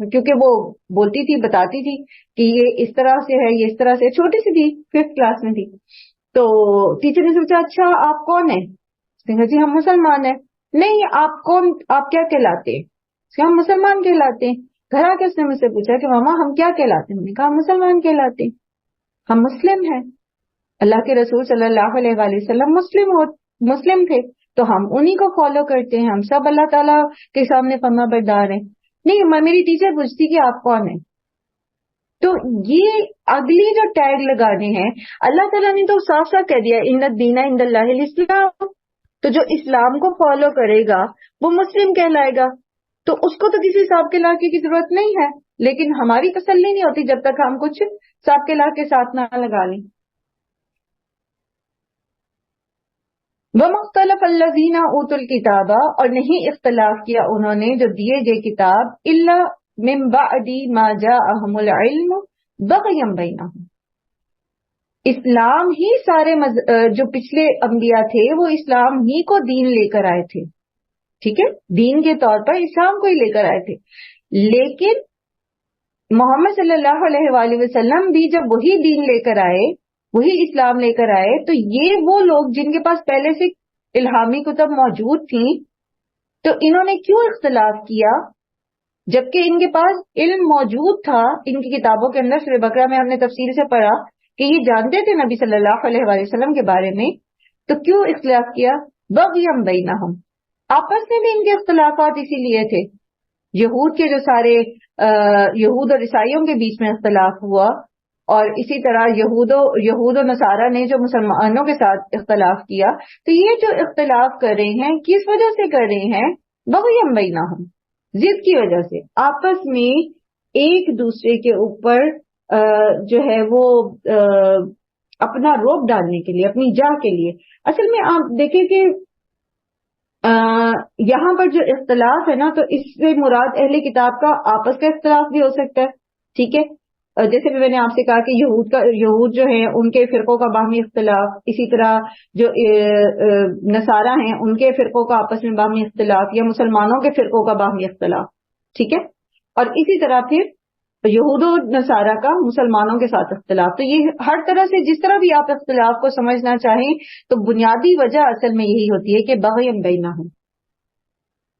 کیونکہ وہ بولتی تھی، بتاتی تھی کہ یہ اس طرح سے ہے، یہ اس طرح سے، چھوٹی سی تھی، 5th کلاس میں تھی. تو ٹیچر نے سوچا اچھا آپ کون ہیں؟ اس نے کہا جی ہم مسلمان ہیں. نہیں آپ کیا کہلاتے ہیں؟ اس نے ہم مسلمان کہلاتے ہیں. گھر آ کے اس نے مجھ سے پوچھا کہ ماما ہم کیا کہلاتے ہیں؟ میں نے کہا ہم مسلمان کہلاتے ہیں، ہم مسلم ہیں. اللہ کے رسول صلی اللہ علیہ وآلہ وسلم مسلم تھے، تو ہم انہی کو فالو کرتے ہیں، ہم سب اللہ تعالیٰ کے سامنے فرما بردار ہیں. نہیں میری ٹیچر پوچھتی کہ آپ کون ہیں. تو یہ اگلی جو ٹیگ لگانے ہیں، اللہ تعالیٰ نے تو صاف صاف کہہ دیا ان الدین عند اللہ الاسلام. تو جو اسلام کو فالو کرے گا وہ مسلم کہلائے گا، تو اس کو تو کسی صاحب کے لاکے کی ضرورت نہیں ہے. لیکن ہماری تسلی نہیں ہوتی جب تک ہم کچھ صاحب کے لاکے ساتھ نہ لگا لیں. وَمَا اخْتَلَفَ الَّذِينَ أُوتُوا الْكِتَابَ، اور نہیں اختلاف کیا انہوں نے جو دیے گئے کتاب، إِلَّا مِن بَعْدِ مَا جَاءَهُمُ الْعِلْمُ بَغْيًا بَيْنَهُمْ. اسلام ہی سارے جو پچھلے انبیاء تھے وہ اسلام ہی کو دین لے کر آئے تھے، ٹھیک ہے، دین کے طور پر اسلام کو ہی لے کر آئے تھے. لیکن محمد صلی اللہ علیہ وآلہ وسلم بھی جب وہی دین لے کر آئے، وہی اسلام لے کر آئے، تو یہ وہ لوگ جن کے پاس پہلے سے الہامی کتب موجود تھیں، تو انہوں نے کیوں اختلاف کیا جبکہ ان کے پاس علم موجود تھا. ان کی کتابوں کے اندر سورہ بقرہ میں ہم نے تفصیل سے پڑھا کہ یہ جانتے تھے نبی صلی اللہ علیہ وآلہ وسلم کے بارے میں، تو کیوں اختلاف کیا؟ بغیم بینہم، آپس میں بھی ان کے اختلافات اسی لیے تھے. یہود کے جو سارے یہود اور عیسائیوں کے بیچ میں اختلاف ہوا، اور اسی طرح یہود و نصارہ نے جو مسلمانوں کے ساتھ اختلاف کیا، تو یہ جو اختلاف کر رہے ہیں کس وجہ سے کر رہے ہیں؟ بغیم بینہم، ضد کی وجہ سے، آپس میں ایک دوسرے کے اوپر جو ہے وہ اپنا روب ڈالنے کے لیے، اپنی جاہ کے لیے. اصل میں آپ دیکھیں کہ یہاں پر جو اختلاف ہے نا، تو اس سے مراد اہل کتاب کا آپس کا اختلاف بھی ہو سکتا ہے، ٹھیک ہے. جیسے بھی میں نے آپ سے کہا کہ یہود جو ہیں ان کے فرقوں کا باہمی اختلاف، اسی طرح جو نصارہ ہیں ان کے فرقوں کا آپس میں باہمی اختلاف، یا مسلمانوں کے فرقوں کا باہمی اختلاف، ٹھیک ہے. اور اسی طرح پھر یہود و نصارہ کا مسلمانوں کے ساتھ اختلاف. تو یہ ہر طرح سے جس طرح بھی آپ اختلاف کو سمجھنا چاہیں، تو بنیادی وجہ اصل میں یہی ہوتی ہے کہ بغیم بینہم،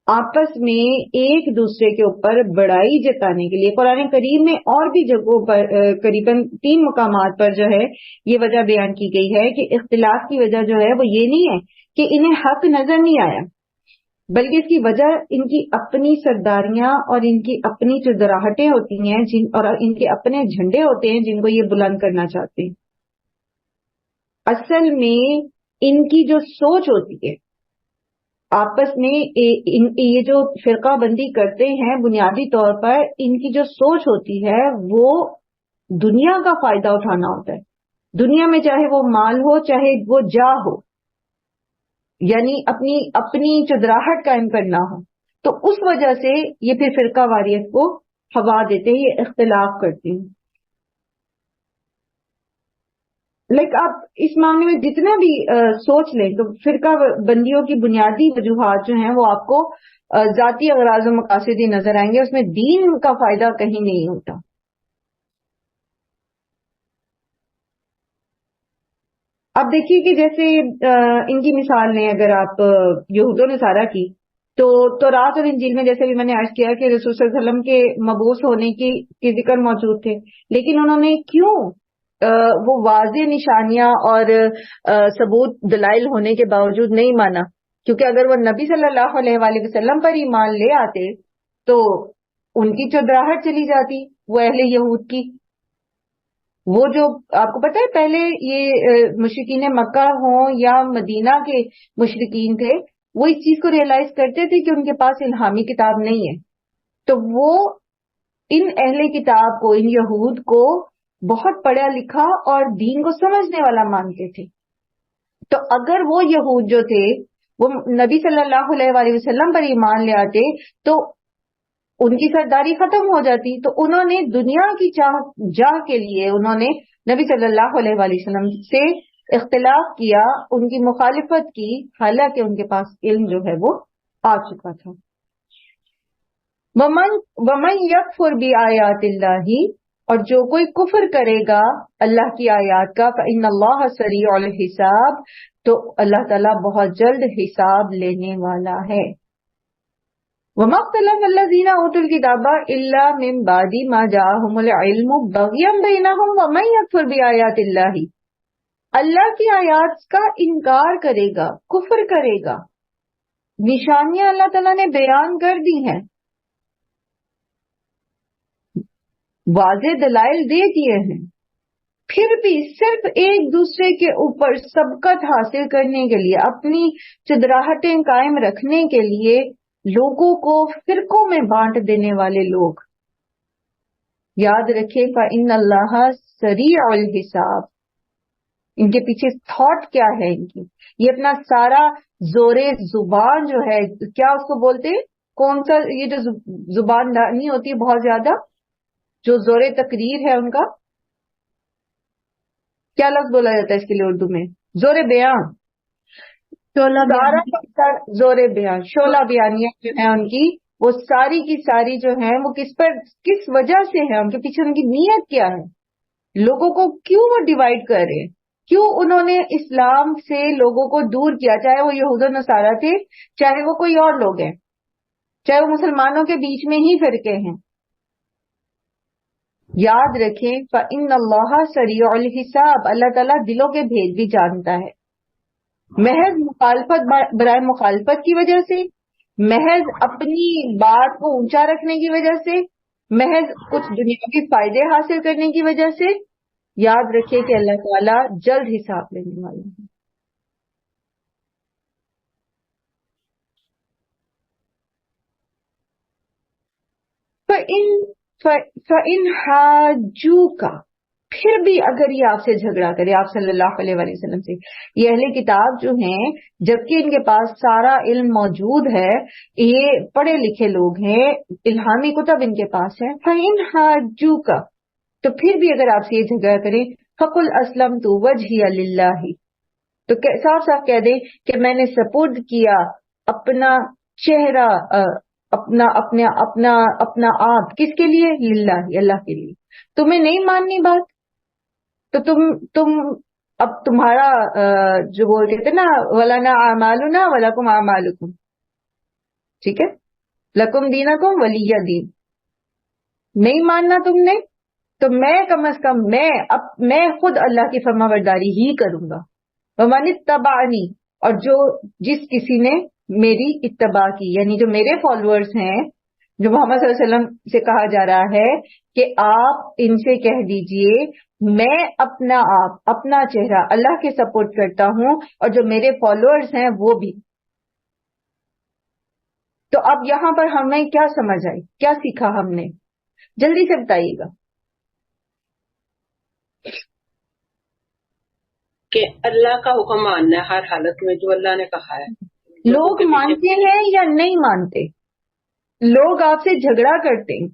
آپس میں ایک دوسرے کے اوپر بڑائی جتانے کے لیے. قرآن کریم میں اور بھی جگہوں پر قریباً 3 مقامات پر جو ہے یہ وجہ بیان کی گئی ہے کہ اختلاف کی وجہ جو ہے وہ یہ نہیں ہے کہ انہیں حق نظر نہیں آیا، بلکہ اس کی وجہ ان کی اپنی سرداریاں اور ان کی اپنی چودراہٹیں ہوتی ہیں، اور ان کے اپنے جھنڈے ہوتے ہیں جن کو یہ بلند کرنا چاہتے ہیں. اصل میں ان کی جو سوچ ہوتی ہے آپس میں، یہ جو فرقہ بندی کرتے ہیں بنیادی طور پر ان کی جو سوچ ہوتی ہے وہ دنیا کا فائدہ اٹھانا ہوتا ہے. دنیا میں چاہے وہ مال ہو چاہے وہ جاہ ہو، یعنی اپنی چدراہٹ قائم کرنا ہو. تو اس وجہ سے یہ پھر فرقہ واریت کو ہوا دیتے ہیں، یہ اختلاف کرتے ہیں. آپ اس معاملے میں جتنا بھی سوچ لیں تو فرقہ بندیوں کی بنیادی وجوہات جو ہیں وہ آپ کو ذاتی اغراض و مقاصد ہی نظر آئیں گے، اس میں دین کا فائدہ کہیں نہیں ہوتا. اب دیکھیے کہ جیسے ان کی مثال لیں اگر آپ یہود و نصارہ کی، تو تورات اور انجیل میں جیسے بھی میں نے عرض کیا کہ رسول صلی اللہ علیہ وسلم کے مبعوث ہونے کی ذکر موجود تھے، لیکن انہوں نے کیوں وہ واضح نشانیاں اور ثبوت دلائل ہونے کے باوجود نہیں مانا؟ کیونکہ اگر وہ نبی صلی اللہ علیہ وآلہ وسلم پر ایمان لے آتے تو ان کی چودراہٹ چلی جاتی، وہ اہل یہود کی. وہ جو آپ کو پتا ہے پہلے یہ مشرکین مکہ ہوں یا مدینہ کے مشرکین تھے، وہ اس چیز کو ریئلائز کرتے تھے کہ ان کے پاس الہامی کتاب نہیں ہے، تو وہ ان اہل کتاب کو، ان یہود کو بہت پڑھا لکھا اور دین کو سمجھنے والا مانتے تھے. تو اگر وہ یہود جو تھے وہ نبی صلی اللہ علیہ وآلہ وسلم پر ایمان لے آتے تو ان کی سرداری ختم ہو جاتی. تو انہوں نے دنیا کی جاہ کے لیے انہوں نے نبی صلی اللہ علیہ وآلہ وسلم سے اختلاف کیا، ان کی مخالفت کی، حالانکہ ان کے پاس علم جو ہے وہ آ چکا تھا. وَمَن يَكْفُرْ بِآيَاتِ اللَّهِ، اور جو کوئی کفر کرے گا اللہ کی آیات کا، فَإِنَّ اللَّهَ سَرِيعُ الْحِسَابِ، تو اللہ تعالیٰ بہت جلد حساب لینے والا ہے. وَمَا اخْتَلَفَ الَّذِينَ أُوتُوا الْكِتَابَ إِلَّا مِن بَعْدِ مَا جَاءَهُمُ الْعِلْمُ بَغْيًا بَيْنَهُمْ وَمَن يَكْفُرْ بِآيَاتِ اللَّهِ، اللہ کی آیات کا انکار کرے گا، کفر کرے گا. نشانیاں اللہ تعالیٰ نے بیان کر دی ہیں، واضح دلائل دے دیے ہیں، پھر بھی صرف ایک دوسرے کے اوپر سبقت حاصل کرنے کے لیے، اپنی چدراہٹیں قائم رکھنے کے لیے لوگوں کو فرقوں میں بانٹ دینے والے لوگ. یاد رکھیں فَإِنَّ اللَّهَ سَرِيعُ الْحِسَابِ، ان کے پیچھے تھاٹ کیا ہے ان کی. یہ اپنا سارا زور زبان جو ہے، کیا اس کو بولتے ہیں، کون سا یہ جو زبان دانی ہوتی ہے بہت زیادہ، جو زور تقریر ہے ان کا، کیا لفظ بولا جاتا ہے اس کے لیے اردو میں؟ زور بیان. سارا زور بیان، شعلہ بیانیاں جو ہیں ان کی، وہ ساری کی ساری جو ہیں وہ کس وجہ سے ہے، ان کے پیچھے ان کی نیت کیا ہے، لوگوں کو کیوں وہ ڈیوائیڈ کر رہے ہیں، کیوں انہوں نے اسلام سے لوگوں کو دور کیا، چاہے وہ یہود و نصارہ تھے، چاہے وہ کوئی اور لوگ ہیں، چاہے وہ مسلمانوں کے بیچ میں ہی فرقے ہیں. یاد رکھیں فَإِنَّ اللَّهَ سَرِيعُ الْحِسَابِ، اللہ تعالیٰ دلوں کے بھید بھی جانتا ہے. محض مخالفت برائے مخالفت کی وجہ سے، محض اپنی بات کو اونچا رکھنے کی وجہ سے، محض کچھ دنیاوی فائدے حاصل کرنے کی وجہ سے، یاد رکھیں کہ اللہ تعالیٰ جلد حساب لینے والا ہے. فَإِنْ حَاجُّوكَ، پھر بھی اگر یہ آپ سے جھگڑا کرے، آپ صلی اللہ علیہ وآلہ وسلم سے، یہ اہل کتاب جو ہیں جبکہ ان کے پاس سارا علم موجود ہے، یہ پڑھے لکھے لوگ ہیں، الہامی کتب ان کے پاس ہے، فَإِنْ حَاجُّوكَ، تو پھر بھی اگر آپ سے یہ جھگڑا کرے، فَقُلْ أَسْلَمْتُ وَجْهِيَ لِلَّهِ، تو صاف صاف کہہ دیں کہ میں نے سپرد کیا اپنا چہرہ، اپنا آپ کس کے لیے؟ للہ، اللہ کے لیے. تمہیں نہیں ماننی بات تو تم اب تمہارا جو وہ کہتے نا وَلَنَا أَعْمَالُنَا وَلَكُمْ أَعْمَالُكُمْ، ٹھیک ہے، لَكُمْ دِينَكُمْ وَلِيَّ دِين، نہیں ماننا تم نے تو میں کم از کم میں خود اللہ کی فرما برداری ہی کروں گا. وَمَنِ اتَّبَعَنِي، اور جس کسی نے میری اتباع کی، یعنی جو میرے فالوورز ہیں، جو محمد صلی اللہ علیہ وسلم سے کہا جا رہا ہے کہ آپ ان سے کہہ دیجئے میں اپنا آپ، اپنا چہرہ اللہ کے سپورٹ کرتا ہوں، اور جو میرے فالوورز ہیں وہ بھی. تو اب یہاں پر ہمیں کیا سمجھ آئی، کیا سیکھا ہم نے؟ جلدی سے بتائیے گا. کہ اللہ کا حکم ماننا ہے ہر حالت میں، جو اللہ نے کہا ہے. لوگ مانتے ہیں یا نہیں مانتے؟ لوگ آپ سے جھگڑا کرتے ہیں،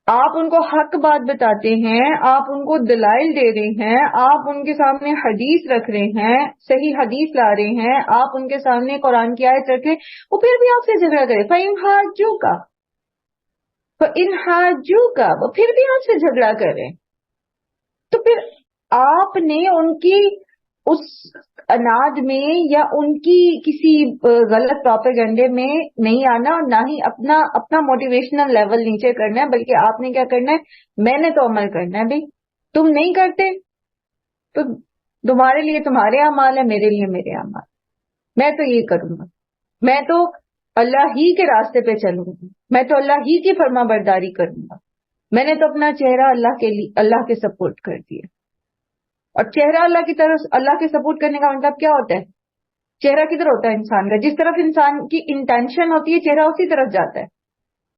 آپ ان کو حق بات بتاتے ہیں، آپ ان کو دلائل دے رہے ہیں، آپ ان کے سامنے حدیث رکھ رہے ہیں، صحیح حدیث لا رہے ہیں، آپ ان کے سامنے قرآن کی آیت رکھ رہے ہیں، وہ پھر بھی آپ سے جھگڑا کرے. فَإِنْ حَاجُّوكَ، وہ پھر بھی آپ سے جھگڑا کر رہے ہیں، تو پھر آپ نے ان کی اس اناج میں یا ان کی کسی غلط پروپیگنڈے میں نہیں آنا، اور نہ ہی اپنا موٹیویشنل لیول نیچے کرنا ہے، بلکہ آپ نے کیا کرنا ہے؟ میں نے تو عمل کرنا ہے. بھائی تم نہیں کرتے تو تمہارے لیے تمہارے اعمال ہے، میرے لیے میرے اعمال. میں تو یہ کروں گا، میں تو اللہ ہی کے راستے پہ چلوں گا، میں تو اللہ ہی کی فرما برداری کروں گا، میں نے تو اپنا چہرہ اللہ کے سپورٹ کر دیا. اور چہرہ اللہ کی طرف اللہ کے سپورٹ کرنے کا مطلب کیا ہوتا ہے؟ چہرہ کدھر ہوتا ہے انسان کا؟ جس طرف انسان کی انٹینشن ہوتی ہے چہرہ اسی طرف جاتا ہے.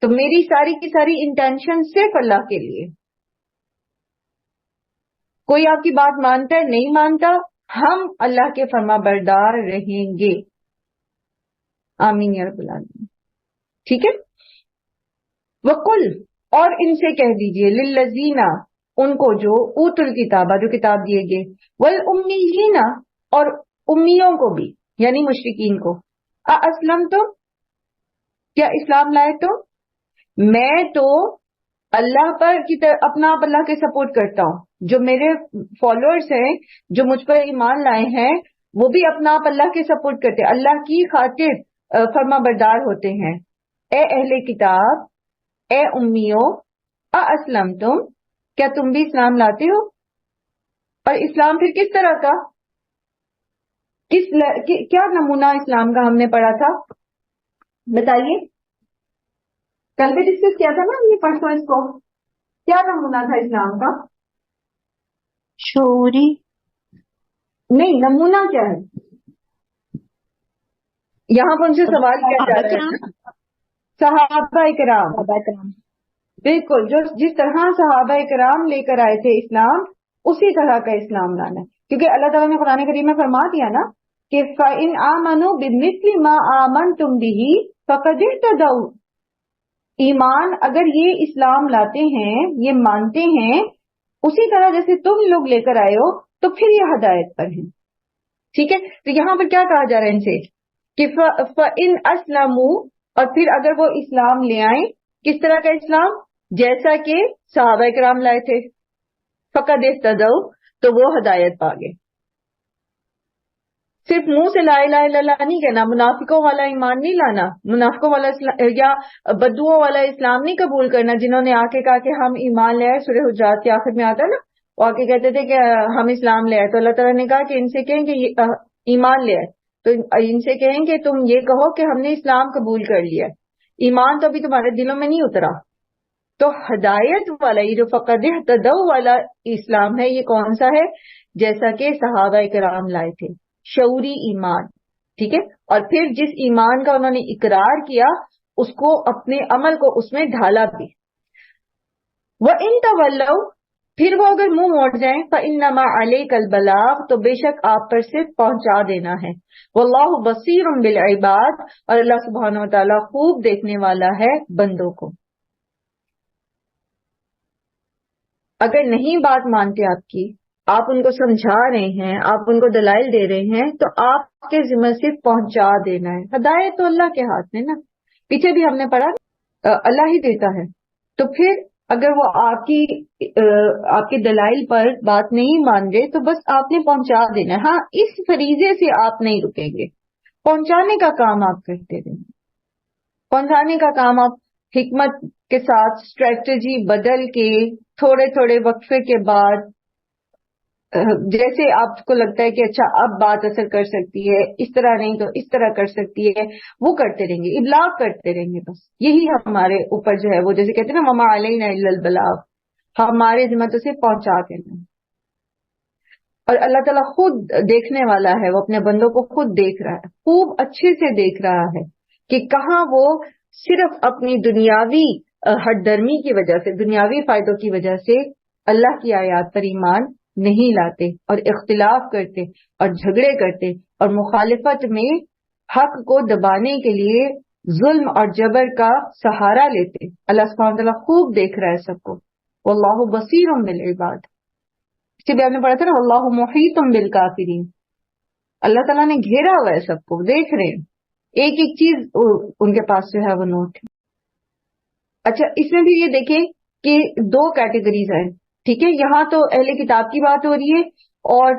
تو میری ساری کی ساری انٹینشن صرف اللہ کے لیے. کوئی آپ کی بات مانتا ہے نہیں مانتا، ہم اللہ کے فرما بردار رہیں گے. آمین یا رب العالمین. ٹھیک ہے. وقل، اور ان سے کہہ دیجئے، للذین، ان کو جو اوت الکتابہ، جو کتاب دیے گئے، والامیین، اور امیوں کو بھی یعنی مشرکین کو، اسلمتم، کیا اسلام لائے تم؟ میں تو اللہ پر اپنا آپ اللہ کے سپورٹ کرتا ہوں. جو میرے فالوورز ہیں، جو مجھ پر ایمان لائے ہیں، وہ بھی اپنا آپ اللہ کے سپورٹ کرتے ہیں، اللہ کی خاطر فرما بردار ہوتے ہیں. اے اہل کتاب، اے امیوں، اسلمتم، کیا تم بھی اسلام لاتے ہو؟ اور اسلام پھر کس طرح کا، کیا نمونہ اسلام کا ہم نے پڑھا تھا؟ بتائیے. کل بھی ڈسکس کیا تھا نا ہم نے، پرسوں اس کو. کیا نمونہ تھا اسلام کا؟ شعوری. نہیں، نمونہ کیا ہے؟ یہاں پر ان سے سوال کیا جا رہا ہے. صحابہ کرام، بالکل جس طرح صحابہ کرام لے کر آئے تھے اسلام، اسی طرح کا اسلام لانا ہے. کیونکہ اللہ تعالیٰ نے قرآن کریم میں فرما دیا نا کہ فَإِنْ آمَنُوا بِمِثْلِ مَا آمَنْتُمْ بِهِ فَقَدِ اهْتَدَوْا. ایمان اگر یہ اسلام لاتے ہیں، یہ مانتے ہیں اسی طرح جیسے تم لوگ لے کر آئے ہو، تو پھر یہ ہدایت پر ہیں. ٹھیک ہے. تو یہاں پر کیا کہا جا رہا ہے ان سے کہ فَإِنْ أَسْلَمُوا، اور پھر اگر وہ اسلام لے آئیں، کس طرح کا اسلام؟ جیسا کہ صحابہ کرام لائے تھے، فقد اہتدوا، تو وہ ہدایت پا گئے. صرف منہ سے لا الہ الا اللہ نہیں کہنا، منافقوں والا ایمان نہیں لانا، منافقوں والا یا بدوؤں والا اسلام نہیں قبول کرنا، جنہوں نے آ کے کہا کہ ہم ایمان لے آئے. سورہ حجرات کے آخر میں آتا ہے نا، وہ آ کے کہتے تھے کہ ہم اسلام لے آئے. تو اللہ تعالیٰ نے کہا کہ ان سے کہیں کہ ایمان لے آئے، تو ان سے کہیں کہ تم یہ کہو کہ ہم نے اسلام قبول کر لیا. ایمان تو ابھی تمہارے دلوں میں نہیں اترا. تو ہدایت والا یہ جو فقد اہتدوا والا اسلام ہے، یہ کون سا ہے؟ جیسا کہ صحابہ کرام لائے تھے، شعوری ایمان. ٹھیک ہے. اور پھر جس ایمان کا انہوں نے اقرار کیا، اس کو اپنے عمل کو اس میں ڈھالا بھی. وَإِن تَوَلَّوْا، پھر وہ اگر منہ موڑ جائیں، فَإِنَّمَا عَلَيْكَ الْبَلَاغُ، تو بے شک آپ پر صرف پہنچا دینا ہے. وَاللَّهُ بَصِيرٌ بِالْعِبَادِ، اور اللہ سبحانہ و تعالیٰ خوب دیکھنے والا ہے بندوں کو. اگر نہیں بات مانتے آپ کی، آپ ان کو سمجھا رہے ہیں، آپ ان کو دلائل دے رہے ہیں، تو آپ کے ذمہ صرف پہنچا دینا ہے. ہدایت تو اللہ کے ہاتھ میں نا. پیچھے بھی ہم نے پڑھا اللہ ہی دیتا ہے. تو پھر اگر وہ آپ کی دلائل پر بات نہیں مان رہے، تو بس آپ نے پہنچا دینا ہے. ہاں، اس فریضے سے آپ نہیں رکیں گے، پہنچانے کا کام آپ کرتے رہیں. پہنچانے کا کام آپ حکمت کے ساتھ، اسٹریٹجی بدل کے، تھوڑے تھوڑے وقفے کے بعد، جیسے آپ کو لگتا ہے کہ اچھا اب بات اثر کر سکتی ہے، اس طرح نہیں تو اس طرح کر سکتی ہے، وہ کرتے رہیں گے، ابلاغ کرتے رہیں گے. بس یہی ہمارے اوپر جو ہے، وہ جیسے کہتے ہیں نا وما علینا الا البلاغ، ہمارے ذمہ تو صرف پہنچا دینا. اور اللہ تعالیٰ خود دیکھنے والا ہے، وہ اپنے بندوں کو خود دیکھ رہا ہے، خوب اچھے سے دیکھ رہا ہے کہ کہاں وہ صرف اپنی دنیاوی ہٹ درمی کی وجہ سے، دنیاوی فائدوں کی وجہ سے اللہ کی آیات پر ایمان نہیں لاتے اور اختلاف کرتے اور جھگڑے کرتے اور مخالفت میں حق کو دبانے کے لیے ظلم اور جبر کا سہارا لیتے. اللہ سبحانہ وتعالیٰ خوب دیکھ رہا ہے سب کو. واللہ بصیر بالعباد. اس لیے آپ نے پڑھا تھا نا اللہ محیط بالکافرین. اللہ تعالیٰ نے گھیرا ہوا ہے سب کو، دیکھ رہے ہیں، ایک ایک چیز ان کے پاس جو ہے وہ نوٹ ہے. اچھا، اس میں بھی یہ دیکھیں کہ دو کیٹیگریز ہیں. ٹھیک ہے. یہاں تو اہل کتاب کی بات ہو رہی ہے اور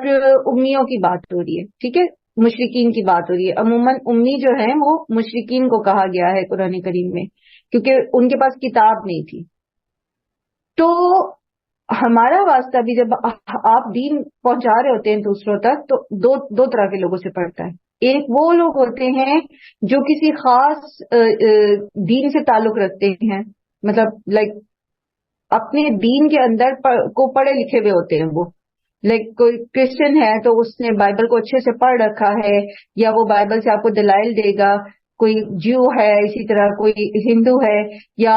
امیوں کی بات ہو رہی ہے. ٹھیک ہے. مشرکین کی بات ہو رہی ہے. عموماً امی جو ہیں وہ مشرکین کو کہا گیا ہے قرآن کریم میں، کیونکہ ان کے پاس کتاب نہیں تھی. تو ہمارا واسطہ بھی جب آپ دین پہنچا رہے ہوتے ہیں دوسروں تک، تو دو طرح کے لوگوں سے پڑتا ہے. ایک وہ لوگ ہوتے ہیں جو کسی خاص دین سے تعلق رکھتے ہیں، مطلب لائک اپنے دین کے اندر کو پڑھے لکھے ہوئے ہوتے ہیں. وہ لائک کوئی کرسچن ہے تو اس نے بائبل کو اچھے سے پڑھ رکھا ہے, یا وہ بائبل سے آپ کو دلائل دے گا. کوئی جیو ہے, اسی طرح کوئی ہندو ہے, یا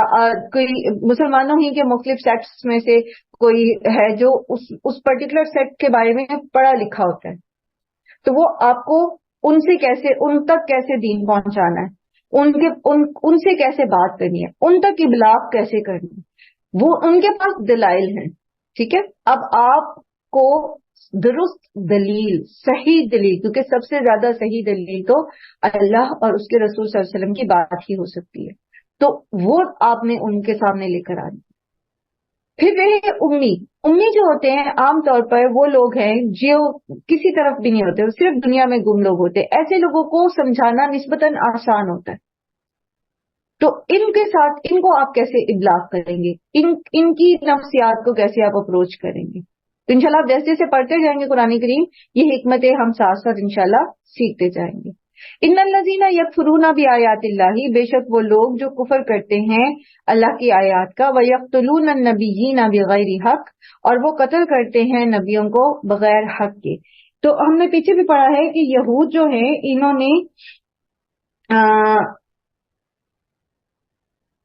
کوئی مسلمانوں ہی کے مختلف سیکٹس میں سے کوئی ہے جو اس پرٹیکولر سیکٹ کے بارے میں پڑھا لکھا ہوتا ہے. تو وہ آپ کو ان تک کیسے دین پہنچانا ہے, ان سے کیسے بات کرنی ہے, ان تک ابلاغ کیسے کرنی ہے, وہ ان کے پاس دلائل ہیں. ٹھیک ہے, اب آپ کو درست دلیل, صحیح دلیل, کیونکہ سب سے زیادہ صحیح دلیل تو اللہ اور اس کے رسول صلی اللہ علیہ وسلم کی بات ہی ہو سکتی ہے, تو وہ آپ نے ان کے سامنے لے کر آنی. پھر رہے امی جو ہوتے ہیں عام طور پر وہ لوگ ہیں جو کسی طرف بھی نہیں ہوتے, وہ صرف دنیا میں گم لوگ ہوتے ہیں. ایسے لوگوں کو سمجھانا نسبتاً آسان ہوتا ہے. تو ان کے ساتھ ان کو آپ کیسے ابلاغ کریں گے, ان کی نفسیات کو کیسے آپ اپروچ کریں گے؟ تو انشاءاللہ آپ جیسے جیسے پڑھتے جائیں گے قرآن کریم, یہ حکمتیں ہم ساتھ ساتھ انشاءاللہ سیکھتے جائیں گے. ان الذین یکفرون بآیات اللہ, بے شک وہ لوگ جو کفر کرتے ہیں اللہ کی آیات کا, ویقتلون النبیین بغیر حق, اور وہ قتل کرتے ہیں نبیوں کو بغیر حق کے. تو ہم نے پیچھے بھی پڑھا ہے کہ یہود جو ہیں انہوں نے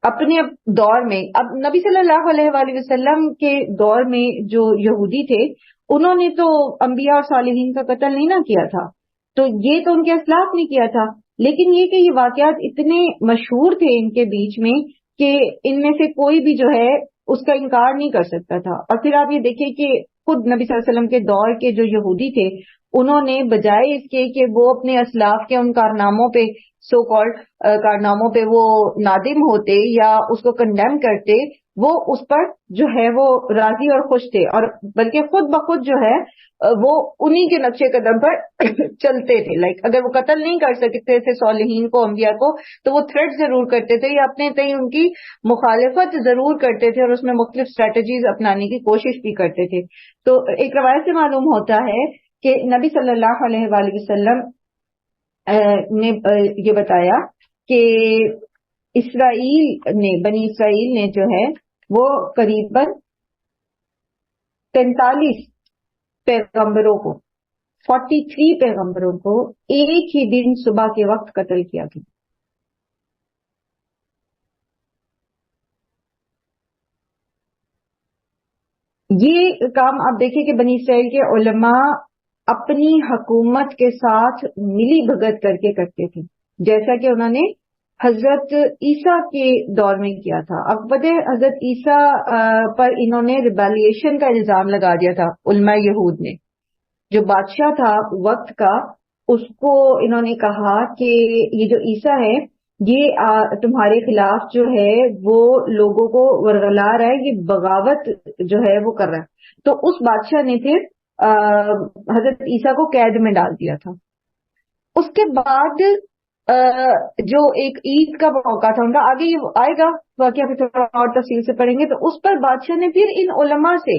اپنے دور میں, اب نبی صلی اللہ علیہ وآلہ وسلم کے دور میں جو یہودی تھے انہوں نے تو انبیاء اور صالحین کا قتل نہیں نہ کیا تھا, تو یہ تو ان کے اسلاف نے کیا تھا. لیکن یہ کہ یہ واقعات اتنے مشہور تھے ان کے بیچ میں کہ ان میں سے کوئی بھی جو ہے اس کا انکار نہیں کر سکتا تھا. اور پھر آپ یہ دیکھیں کہ خود نبی صلی اللہ علیہ وسلم کے دور کے جو یہودی تھے انہوں نے بجائے اس کے کہ وہ اپنے اسلاف کے ان کارناموں پہ سو کالڈ کارناموں پہ وہ نادم ہوتے یا اس کو کنڈیم کرتے, وہ اس پر جو ہے وہ راضی اور خوش تھے, اور بلکہ خود بخود جو ہے وہ انہی کے نقشے قدم پر چلتے تھے. لائک اگر وہ قتل نہیں کر سکتے تھے صالحین کو, انبیاء کو, تو وہ تھریٹ ضرور کرتے تھے یا اپنے تئیں ان کی مخالفت ضرور کرتے تھے, اور اس میں مختلف اسٹریٹجیز اپنانے کی کوشش بھی کرتے تھے. تو ایک روایت سے معلوم ہوتا ہے کہ نبی صلی اللہ علیہ وآلہ وسلم نے یہ بتایا کہ بنی اسرائیل نے جو ہے وہ قریباً 43 پیغمبروں کو 43 پیغمبروں کو ایک ہی دن صبح کے وقت قتل کیا گیا. یہ کام آپ دیکھیں کہ بنی اسرائیل کے علماء اپنی حکومت کے ساتھ ملی بھگت کر کے کرتے تھے, جیسا کہ انہوں نے حضرت عیسیٰ کے دور میں کیا تھا. اب پتہ حضرت عیسیٰ پر انہوں نے ریبیلیشن کا الزام لگا دیا تھا علماء یہود نے. جو بادشاہ تھا وقت کا, اس کو انہوں نے کہا کہ یہ جو عیسیٰ ہے یہ تمہارے خلاف جو ہے وہ لوگوں کو ورغلا رہا ہے, یہ بغاوت جو ہے وہ کر رہا ہے. تو اس بادشاہ نے پھر حضرت عیسیٰ کو قید میں ڈال دیا تھا. اس کے بعد جو ایک عید کا موقع تھا ان کا, آگے یہ آئے گا واقعہ پھر تھوڑا اور تفصیل سے پڑھیں گے, تو اس پر بادشاہ نے پھر ان علماء سے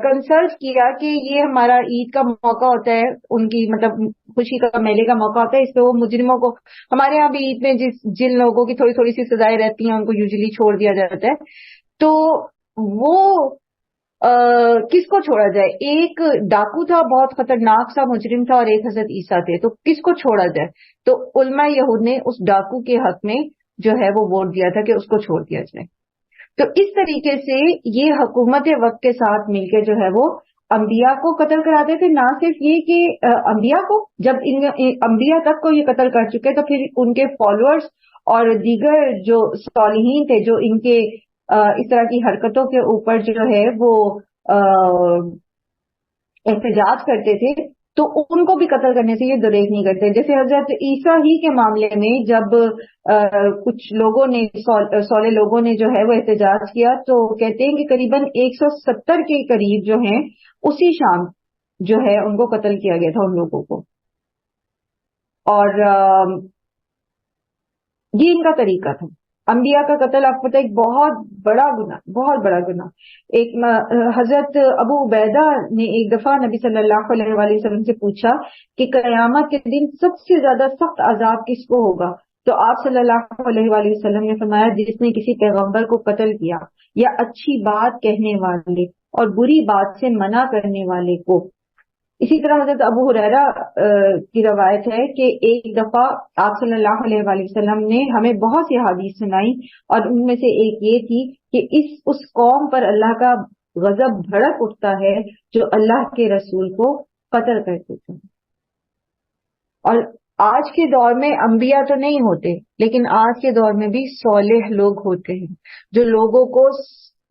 کنسلٹ کیا کہ یہ ہمارا عید کا موقع ہوتا ہے, ان کی مطلب خوشی کا میلے کا موقع ہوتا ہے, اس پہ وہ مجرموں کو, ہمارے یہاں بھی عید میں جن لوگوں کی تھوڑی تھوڑی سی سزائیں رہتی ہیں ان کو یوزلی چھوڑ دیا جاتا ہے, تو وہ کس کو چھوڑا جائے؟ ایک ڈاکو تھا, بہت خطرناک سا مجرم تھا, اور ایک حضرت عیسیٰ تھے, تو کس کو چھوڑا جائے؟ تو علماء یہود نے اس ڈاکو کے حق میں جو ہے وہ ووٹ دیا تھا کہ اس کو چھوڑ دیا جائے. تو اس طریقے سے یہ حکومت وقت کے ساتھ مل کے جو ہے وہ انبیاء کو قتل کراتے تھے. نہ صرف یہ کہ انبیاء کو, جب انبیاء تک کو یہ قتل کر چکے تو پھر ان کے فالوورز اور دیگر جو صالحین تھے جو ان کے اس طرح کی حرکتوں کے اوپر جو ہے وہ احتجاج کرتے تھے, تو ان کو بھی قتل کرنے سے یہ دریغ نہیں کرتے. جیسے حضرت عیسیٰ ہی کے معاملے میں جب کچھ لوگوں نے سولے لوگوں نے جو ہے وہ احتجاج کیا, تو کہتے ہیں کہ قریباً 170 کے قریب جو ہیں اسی شام جو ہے ان کو قتل کیا گیا تھا ان لوگوں کو. اور یہ ان کا طریقہ تھا. انبیاء کا قتل آپ کو پتہ ایک بہت بڑا گناہ. ایک حضرت ابو عبیدہ نے ایک دفعہ نبی صلی اللہ علیہ وآلہ وسلم سے پوچھا کہ قیامت کے دن سب سے زیادہ سخت عذاب کس کو ہوگا؟ تو آپ صلی اللہ علیہ وآلہ وسلم نے فرمایا جس نے کسی پیغمبر کو قتل کیا یا اچھی بات کہنے والے اور بری بات سے منع کرنے والے کو. اسی طرح حضرت ابو ہریرہ کی روایت ہے کہ ایک دفعہ آپ صلی اللہ علیہ وآلہ وسلم نے ہمیں بہت سی حدیث سنائی اور ان میں سے ایک یہ تھی کہ اس قوم پر اللہ کا غضب بھڑک اٹھتا ہے جو اللہ کے رسول کو قتل کرتے تھے. اور آج کے دور میں انبیاء تو نہیں ہوتے، لیکن آج کے دور میں بھی صالح لوگ ہوتے ہیں جو لوگوں کو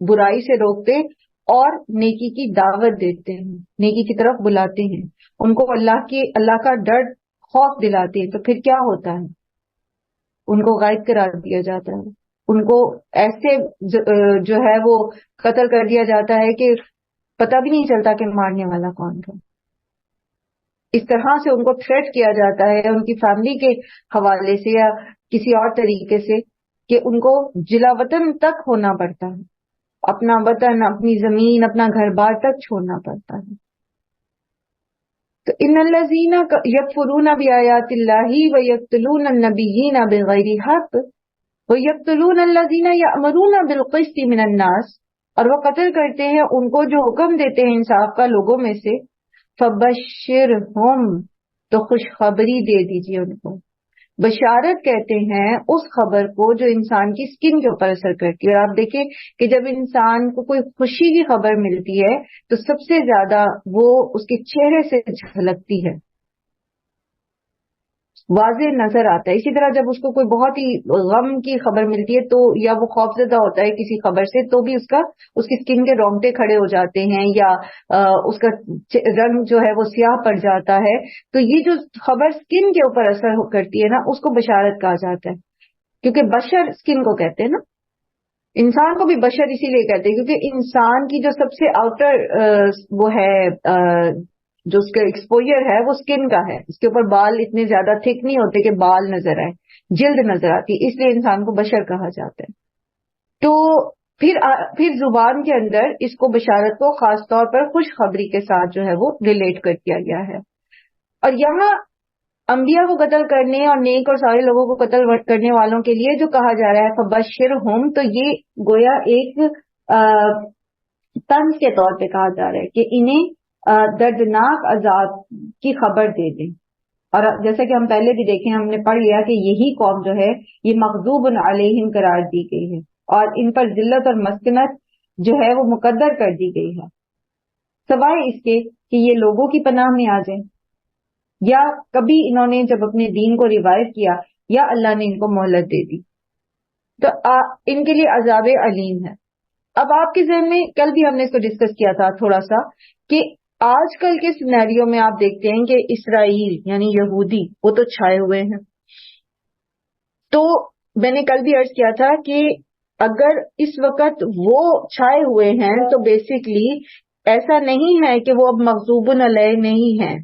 برائی سے روکتے اور نیکی کی دعوت دیتے ہیں، نیکی کی طرف بلاتے ہیں، ان کو اللہ کا ڈر خوف دلاتے ہیں. تو پھر کیا ہوتا ہے؟ ان کو غائب قرار دیا جاتا ہے، ان کو ایسے جو ہے وہ قتل کر دیا جاتا ہے کہ پتہ بھی نہیں چلتا کہ مارنے والا کون تھا. اس طرح سے ان کو تھریٹ کیا جاتا ہے ان کی فیملی کے حوالے سے یا کسی اور طریقے سے کہ ان کو جلا وطن تک ہونا پڑتا ہے، اپنا وطن، اپنی زمین، اپنا گھر بار تک چھوڑنا پڑتا ہے. تو ان الذین یکفرون بآیات اللہ ویقتلون النبیین بغیر حق ویقتلون الذین یأمرون بالقسط من الناس، اور وہ قتل کرتے ہیں ان کو جو حکم دیتے ہیں انصاف کا لوگوں میں سے. فبشرہم، تو خوشخبری دے دیجیے ان کو. بشارت کہتے ہیں اس خبر کو جو انسان کی سکن کے اوپر اثر کرتی ہے. اور آپ دیکھیں کہ جب انسان کو کوئی خوشی کی خبر ملتی ہے تو سب سے زیادہ وہ اس کے چہرے سے جھلکتی ہے، واضح نظر آتا ہے. اسی طرح جب اس کو کوئی بہت ہی غم کی خبر ملتی ہے تو یا وہ خوفزدہ ہوتا ہے کسی خبر سے تو بھی اس کی سکن کے رونگٹے کھڑے ہو جاتے ہیں یا اس کا رنگ جو ہے وہ سیاہ پڑ جاتا ہے. تو یہ جو خبر سکن کے اوپر اثر کرتی ہے نا، اس کو بشارت کہا جاتا ہے. کیونکہ بشر سکن کو کہتے ہیں نا، انسان کو بھی بشر اسی لیے کہتے ہیں کیونکہ انسان کی جو سب سے آؤٹر وہ ہے جو اس کا ایکسپوجر ہے وہ سکن کا ہے. اس کے اوپر بال اتنے زیادہ تھک نہیں ہوتے کہ بال نظر آئے، جلد نظر آتی ہے، اس لیے انسان کو بشر کہا جاتا ہے. تو پھر زبان کے اندر اس کو بشارت کو خاص طور پر خوشخبری کے ساتھ جو ہے وہ ریلیٹ کر دیا گیا ہے. اور یہاں انبیاء کو قتل کرنے اور نیک اور سارے لوگوں کو قتل کرنے والوں کے لیے جو کہا جا رہا ہے فبشرہم، تو یہ گویا ایک طنز کے طور پہ کہا جا رہا ہے کہ انہیں دردناک عذاب کی خبر دے دیں. اور جیسا کہ ہم پہلے بھی دیکھیں، ہم نے پڑھ لیا کہ یہی قوم جو ہے یہ مغضوب علیہم قرار دی گئی ہے اور ان پر ذلت اور مسکنت جو ہے وہ مقدر کر دی گئی ہے، سوائے اس کے کہ یہ لوگوں کی پناہ میں آ جائیں یا کبھی انہوں نے جب اپنے دین کو ریوائو کیا یا اللہ نے ان کو مہلت دے دی تو ان کے لیے عذاب علیم ہے. اب آپ کے ذہن میں کل بھی ہم نے اس کو ڈسکس کیا تھا تھوڑا سا کہ آج کل کے سینیریو میں آپ دیکھتے ہیں کہ اسرائیل یعنی یہودی وہ تو چھائے ہوئے ہیں. تو میں نے کل بھی عرض کیا تھا کہ اگر اس وقت وہ چھائے ہوئے ہیں تو بیسیکلی ایسا نہیں ہے کہ وہ اب مغضوب علیہ نہیں ہیں،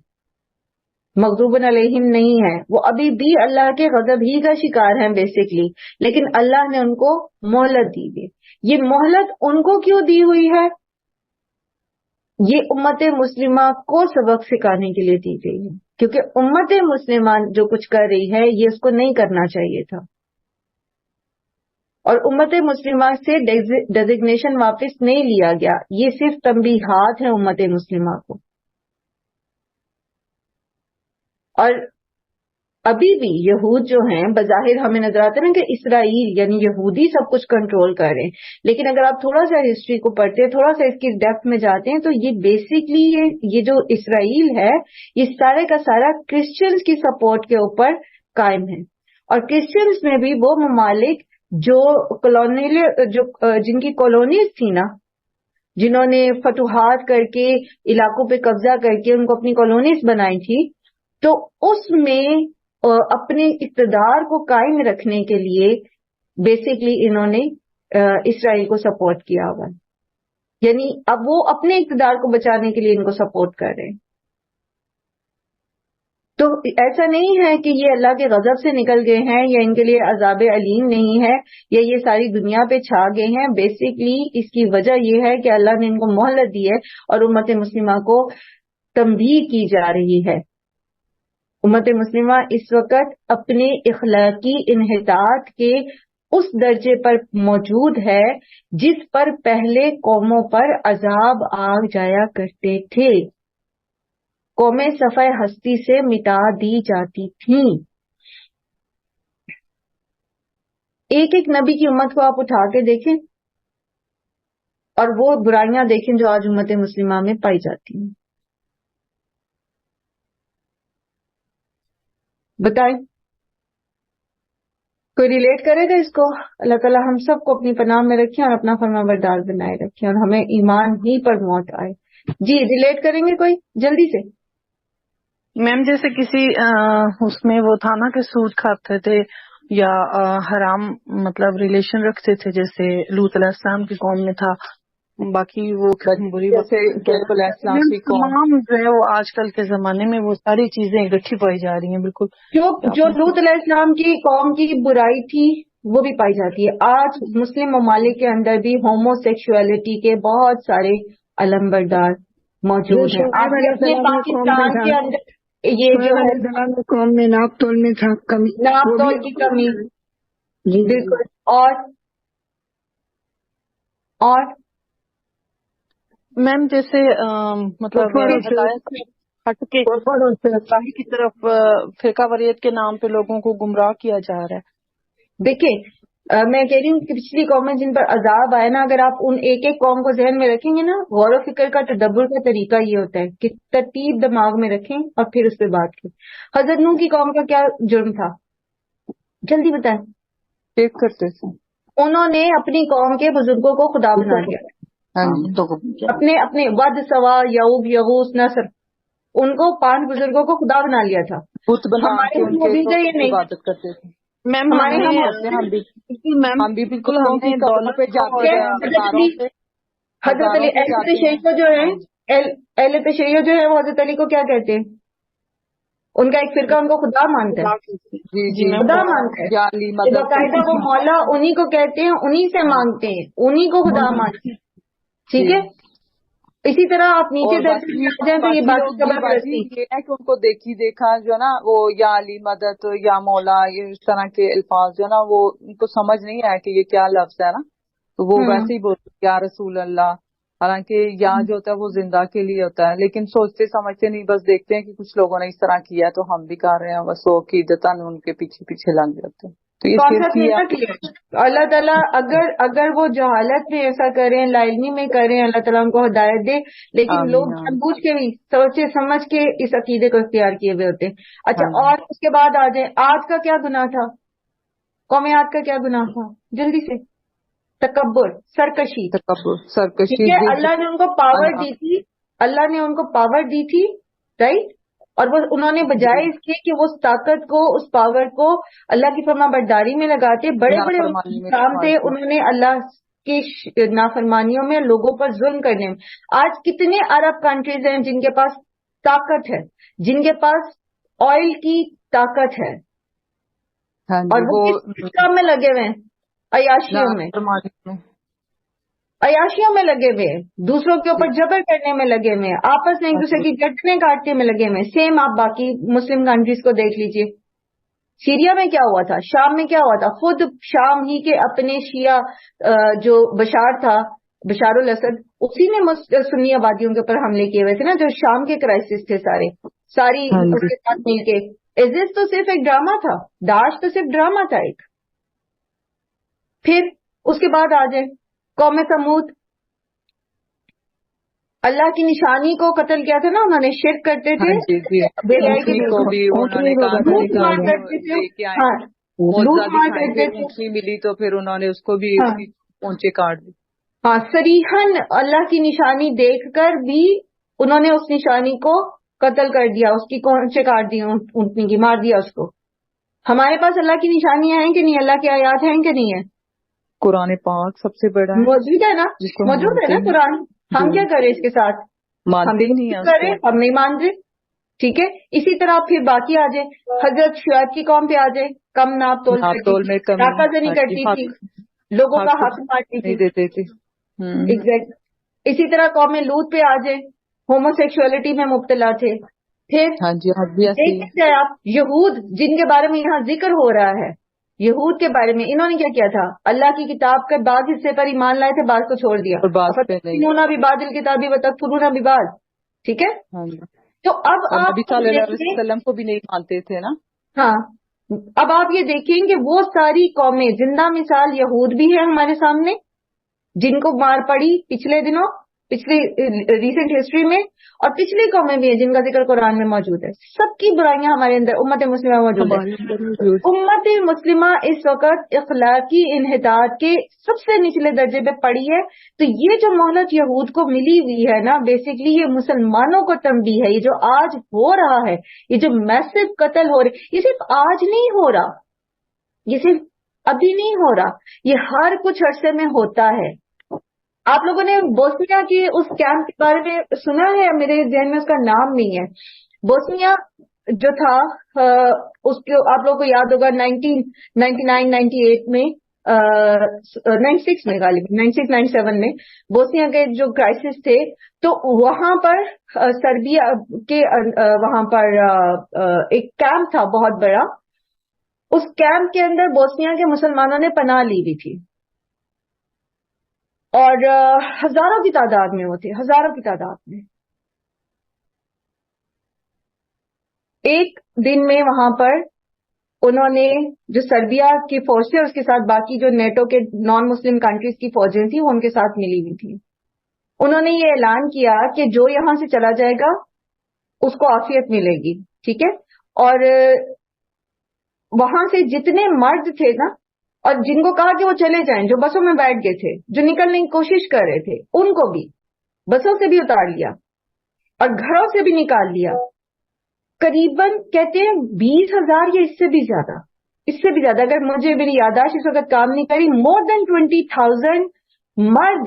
مغضوب علیہم نہیں ہے، وہ ابھی بھی اللہ کے غضب ہی کا شکار ہیں بیسیکلی، لیکن اللہ نے ان کو مہلت دی ہے. یہ مہلت ان کو کیوں دی ہوئی ہے؟ یہ امت مسلمہ کو سبق سکھانے کے لیے دی گئی ہے، کیونکہ امت مسلمہ جو کچھ کر رہی ہے یہ اس کو نہیں کرنا چاہیے تھا. اور امت مسلمہ سے ڈیزگنیشن واپس نہیں لیا گیا، یہ صرف تنبیہات ہیں امت مسلمہ کو. اور ابھی بھی یہود جو ہیں بظاہر ہمیں نظر آتے ہیں کہ اسرائیل یعنی یہودی سب کچھ کنٹرول کر رہے ہیں، لیکن اگر آپ تھوڑا سا ہسٹری کو پڑھتے ہیں، تھوڑا سا اس کی ڈیپتھ میں جاتے ہیں تو یہ بیسیکلی یہ جو اسرائیل ہے یہ سارے کا سارا کرسچنز کی سپورٹ کے اوپر قائم ہے. اور کرسچنز میں بھی وہ ممالک جو جن کی کالونیز تھی نا، جنہوں نے فتوحات کر کے علاقوں پہ قبضہ کر کے ان کو اپنی کالونیز بنائی تھی، تو اس میں اپنے اقتدار کو قائم رکھنے کے لیے بیسیکلی انہوں نے اسرائیل کو سپورٹ کیا ہوا ہے. یعنی اب وہ اپنے اقتدار کو بچانے کے لیے ان کو سپورٹ کر رہے ہیں. تو ایسا نہیں ہے کہ یہ اللہ کے غضب سے نکل گئے ہیں یا ان کے لیے عذاب علیم نہیں ہے یا یہ ساری دنیا پہ چھا گئے ہیں. بیسیکلی اس کی وجہ یہ ہے کہ اللہ نے ان کو مہلت دی ہے اور امت مسلمہ کو تنبیہ کی جا رہی ہے امت مسلمہ اس وقت اپنے اخلاقی انحطاط کے اس درجے پر موجود ہے جس پر پہلے قوموں پر عذاب آ جایا کرتے تھے. قومیں صفحہ ہستی سے مٹا دی جاتی تھیں. ایک ایک نبی کی امت کو آپ اٹھا کے دیکھیں اور وہ برائیاں دیکھیں جو آج امت مسلمہ میں پائی جاتی ہیں. بتائیں کوئی ریلیٹ کرے گا اس کو؟ اللہ تعالیٰ ہم سب کو اپنی پناہ میں رکھیں اور اپنا فرما بردار بنائے رکھیں اور ہمیں ایمان ہی پر موت آئے. جی ریلیٹ کریں گے کوئی جلدی سے؟ میم جیسے کسی اس میں وہ تھا نا کہ سود کھاتے تھے یا حرام مطلب ریلیشن رکھتے تھے، جیسے لوط علیہ السلام کی قوم میں تھا. باقی وہ بری جیسے شعیب علیہ السلام کی قوم. تمام جو ہے وہ آج کل کے زمانے میں وہ ساری چیزیں اکٹھی پائی جا رہی ہیں. بالکل جو لوط علیہ السلام کی قوم کی برائی تھی وہ بھی پائی جاتی ہے. آج مسلم ممالک کے اندر بھی ہومو سیکشولیٹی کے بہت سارے علم بردار موجود ہیں. آپ اپنے پاکستان کے اندر یہ جو ہے قوم میں ناپ تول میں تھا کمی، ناپ تول کی کمی. بالکل. اور میم جیسے مطلب ہٹ کے گمراہی کی طرف فرقہ واریت کے نام پہ لوگوں کو گمراہ کیا جا رہا ہے. دیکھیں میں کہہ رہی ہوں کہ پچھلی قومیں جن پر عذاب آئے نا، اگر آپ ان ایک ایک قوم کو ذہن میں رکھیں گے نا، غور و فکر کا تدبر کا طریقہ یہ ہوتا ہے کہ ترتیب دماغ میں رکھیں اور پھر اس پہ بات کریں. حضرت نوح کی قوم کا کیا جرم تھا؟ جلدی بتائیں. ایک کرتے تھے. انہوں نے اپنی قوم کے بزرگوں کو خدا بنا لیا. اپنے ود سوا یعوب یغوث نصر ان کو 5 بزرگوں کو خدا بنا لیا تھا. ہمارے عبادت کرتے تھے. میم ہم بھی بالکل دولت پہ جاتے ہیں. حضرت علی اہل تشیع جو ہے وہ حضرت علی کو کیا کہتے ہیں؟ ان کا ایک فرقہ ان کو خدا مانتا ہے. جی خدا مانتا ہے باقاعدہ. وہ مولا انہی کو کہتے ہیں، انہی سے مانگتے ہیں، انہی کو خدا مانتے ہیں. ٹھیک ہے. اسی طرح آپ نیچے جائیں تو یہ بات یہ ہے کہ ان کو دیکھا جو ہے نا وہ یا علی مدد یا مولا یہ اس طرح کے الفاظ جو ہے نا وہ ان کو سمجھ نہیں آیا کہ یہ کیا لفظ ہے نا، تو وہ ویسے ہی بولتے یا رسول اللہ. حالانکہ یا جو ہوتا ہے وہ زندہ کے لیے ہوتا ہے، لیکن سوچتے سمجھتے نہیں، بس دیکھتے ہیں کہ کچھ لوگوں نے اس طرح کیا تو ہم بھی کر رہے ہیں، بس وہ عقیدتاً ان کے پیچھے لگ جاتے ہیں. تو یہ اللہ تعالیٰ اگر وہ جہالت میں ایسا کریں، لا علمی میں کریں، اللہ تعالیٰ ان کو ہدایت دے، لیکن لوگ جان بوجھ کے بھی سوچے سمجھ کے اس عقیدے کو اختیار کیے ہوئے ہوتے ہیں. اچھا اور اس کے بعد آ جائیں، آج کا کیا گناہ تھا؟ قوم عاد کا کیا گناہ تھا؟ جلدی سے. تکبر، سرکشی. اللہ نے ان کو پاور دی تھی، اللہ نے ان کو پاور دی تھی، رائٹ؟ اور وہ انہوں نے بجائے اس کے کہ وہ اس طاقت کو، اس پاور کو اللہ کی فرما برداری میں لگاتے، بڑے بڑے کام تھے انہوں نے اللہ کی نافرمانیوں میں، لوگوں پر ظلم کرنے میں. آج کتنے عرب کنٹریز ہیں جن کے پاس طاقت ہے، جن کے پاس آئل کی طاقت ہے، اور وہ کس کام میں لگے ہوئے ہیں؟ عیاشیوں میں لگے ہوئے، دوسروں کے اوپر جبر کرنے میں لگے ہوئے، آپس میں ایک دوسرے کی گردنیں کاٹنے میں لگے ہوئے. سیم آپ باقی مسلم کنٹریز کو دیکھ لیجئے. سیریا میں کیا ہوا تھا، شام میں کیا ہوا تھا. خود شام ہی کے اپنے شیعہ جو بشار تھا، بشار الاسد، اسی نے سنی آبادیوں کے اوپر حملے کیے ہوئے تھے نا، جو شام کے کرائسس تھے ساری اس کے ساتھ مل کے. ایزس تو صرف ایک ڈرامہ تھا، داعش تو صرف ڈرامہ تھا ایک. پھر اس کے بعد آ جائیں قوم سمود، اللہ کی نشانی کو قتل کیا تھا نا انہوں نے، شرک کرتے تھے، ملی تو پھر انہوں نے اس کو بھی پونچے کاٹ دی. ہاں صریحاً اللہ کی نشانی دیکھ کر بھی انہوں نے اس نشانی کو قتل کر دیا، اس کی پونچے کاٹ دی، اونٹنی کی مار دیا اس کو. ہمارے پاس اللہ کی نشانیاں ہیں کہ نہیں، اللہ کی آیات ہیں کہ نہیں ہے؟ قرآن پاک سب سے بڑا موجود ہے نا، موجود ہے نا قرآن. ہم کیا کریں اس کے ساتھ؟ ہم نہیں مان رہے. ٹھیک ہے. اسی طرح پھر باقی آ جائیں، حضرت شعیب کی قوم پہ آ جائیں، کم ناپ تول میں نہیں کرتی تھی، لوگوں کا حق مارتی تھی، دیتے تھے. ایگزیکٹ. اسی طرح قوم لوط پہ آ جائیں، ہومو سیکشولیٹی میں مبتلا تھے. پھر ہاں جی اب بھی ایسے ہی دیکھتے ہیں آپ یہود جن کے بارے میں یہاں ذکر ہو رہا ہے، یہود کے بارے میں انہوں نے کیا کیا تھا؟ اللہ کی کتاب کے بعض حصے پر ایمان لائے تھے، بعض کو چھوڑ دیا. اور بات پہ نہیں. افتؤمنون ببعض الکتاب وتکفرون ببعض. ٹھیک ہے. ہاں جی. تو اب اور آپ نبی صلی اللہ علیہ دیکھیں، وسلم کو بھی نہیں مانتے تھے نا. ہاں اب آپ یہ دیکھیں کہ وہ ساری قومیں، زندہ مثال یہود بھی ہے ہمارے سامنے جن کو مار پڑی پچھلے دنوں، پچھلی ریسنٹ ہسٹری میں، اور پچھلی قومیں بھی ہیں جن کا ذکر قرآن میں موجود ہے. سب کی برائیاں ہمارے اندر امت مسلمہ موجود ہے. ہمارے اندر موجود. امت مسلمہ اس وقت اخلاقی انحطاط کے سب سے نچلے درجے پہ پڑی ہے. تو یہ جو مہلت یہود کو ملی ہوئی ہے نا، بیسیکلی یہ مسلمانوں کو تنبیہ ہے. یہ جو آج ہو رہا ہے، یہ جو میسو قتل ہو رہے، یہ صرف آج نہیں ہو رہا، یہ صرف ابھی نہیں ہو رہا، یہ ہر کچھ عرصے میں ہوتا ہے. آپ لوگوں نے بوسنیا کے اس کیمپ کے بارے میں سنا ہے؟ میرے ذہن میں اس کا نام نہیں ہے. بوسنیا جو تھا، اس کو آپ لوگوں کو یاد ہوگا 1999-98 میں، 96 میں غالباً 96-97 میں بوسنیا کے جو کرائسس تھے، تو وہاں پر سربیا کے وہاں پر ایک کیمپ تھا بہت بڑا. اس کیمپ کے اندر بوسنیا کے مسلمانوں نے پناہ لی ہوئی تھی، اور ہزاروں کی تعداد میں وہ تھے، ہزاروں کی تعداد میں. ایک دن میں وہاں پر انہوں نے جو سربیا کی فوج تھی، اس کے ساتھ باقی جو نیٹو کے نان مسلم کنٹریز کی فوجیں تھیں، وہ ان کے ساتھ ملی ہوئی تھی. انہوں نے یہ اعلان کیا کہ جو یہاں سے چلا جائے گا اس کو عافیت ملے گی. ٹھیک ہے. اور وہاں سے جتنے مرد تھے نا، اور جن کو کہا کہ وہ چلے جائیں، جو بسوں میں بیٹھ گئے تھے، جو نکلنے کی کوشش کر رہے تھے، ان کو بھی بسوں سے بھی اتار لیا اور گھروں سے بھی نکال لیا. قریباً کہتے ہیں 20,000 یا اس سے بھی زیادہ، اس سے بھی زیادہ، اگر مجھے میری یادداشت اس وقت کام نہیں کری، مور دین 20,000 مرد،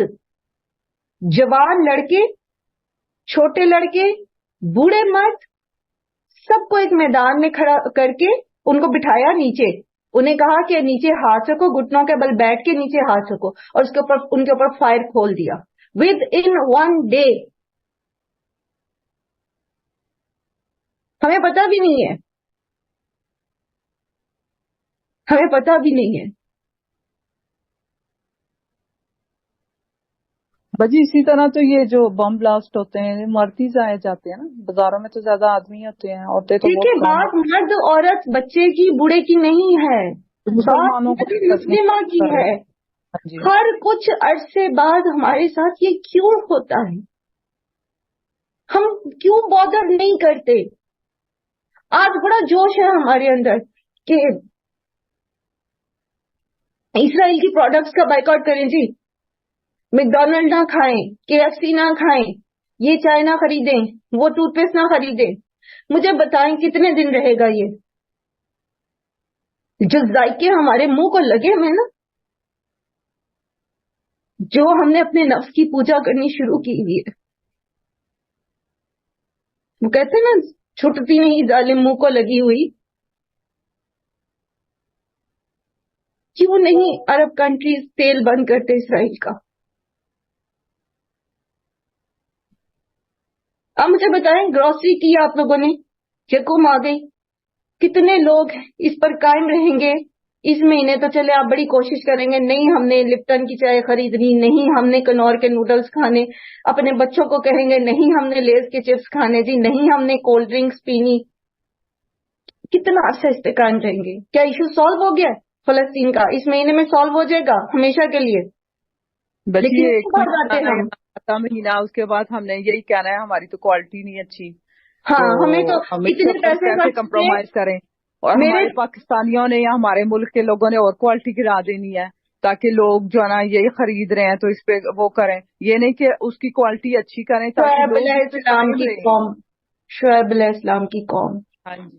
جوان لڑکے، چھوٹے لڑکے، بوڑھے مرد، سب کو ایک میدان میں کھڑا کر کے ان کو بٹھایا نیچے. انہیں کہا کہ نیچے ہاتھ رکھو، گھٹنوں کے بل بیٹھ کے نیچے ہاتھ رکھو، اور اس کے اوپر ان کے اوپر فائر کھول دیا ود ان 1 day. ہمیں پتہ بھی نہیں ہے، ہمیں پتہ بھی نہیں ہے. بجی اسی طرح تو یہ جو بم بلاسٹ ہوتے ہیں، مرد ہی ضائع جاتے ہیں نا. بازاروں میں تو زیادہ آدمی ہوتے ہیں، عورتیں تو ٹھیک ہے، بہت کم. بات مرد عورت بچے کی بوڑھے کی نہیں ہے، مسلمانوں بات کو مسلمہ کی ہے. ہاں جی. ہر کچھ عرصے بعد ہمارے ساتھ یہ کیوں ہوتا ہے؟ ہم کیوں بادر نہیں کرتے؟ آج بڑا جوش ہے ہمارے اندر کہ اسرائیل کی پروڈکٹس کا بائیکاٹ کریں جی، میکڈونلڈ نہ کھائیں، KFC نہ کھائیں، یہ چائے نہ خریدیں، وہ ٹوتھ پیسٹ نہ خریدیں. مجھے بتائیں کتنے دن رہے گا یہ؟ جو ذائقے ہمارے منہ کو لگے ہوئے نا، جو ہم نے اپنے نفس کی پوجا کرنی شروع کی ہوئی ہے، وہ کہتے ہیں نا چھٹتی نہیں ظالم منہ کو لگی ہوئی. کیوں نہیں عرب کنٹریز تیل بند کرتے اسرائیل کا؟ اب مجھے بتائیں، گروسری کی آپ لوگوں نے، یکم آ گئی، کتنے لوگ اس پر قائم رہیں گے؟ اس مہینے تو چلے آپ بڑی کوشش کریں گے، نہیں ہم نے لپٹن کی چائے خریدنی، نہیں ہم نے کنور کے نوڈلز کھانے، اپنے بچوں کو کہیں گے نہیں ہم نے لیز کے چپس کھانے جی، نہیں ہم نے کولڈ ڈرنکس پینی. کتنا عرصہ اس پہ قائم رہیں گے؟ کیا ایشو سالو ہو گیا فلسطین کا؟ اس مہینے میں سالو ہو جائے گا ہمیشہ کے لیے؟ بلکہ لیکن ایک اس بار جاتے ہیں ہم. مہینہ اس کے بعد ہم نے یہی کہنا ہے ہماری تو کوالٹی نہیں اچھی. ہاں ہمیں تو ہم اتنے پیسے کیسے کمپرومائز کریں، اور ہمارے پاکستانیوں نے یا ہمارے ملک کے لوگوں نے اور کوالٹی گرا دینی ہے تاکہ لوگ جو ہے نا یہی خرید رہے ہیں تو اس پہ وہ کریں. یہ نہیں کہ اس کی کوالٹی اچھی کریں تاکہ شعیب لوگ علیہ اس پہ السلام قائم کی رہیں. قوم، شعیب علیہ السلام کی قوم، ہاں جی.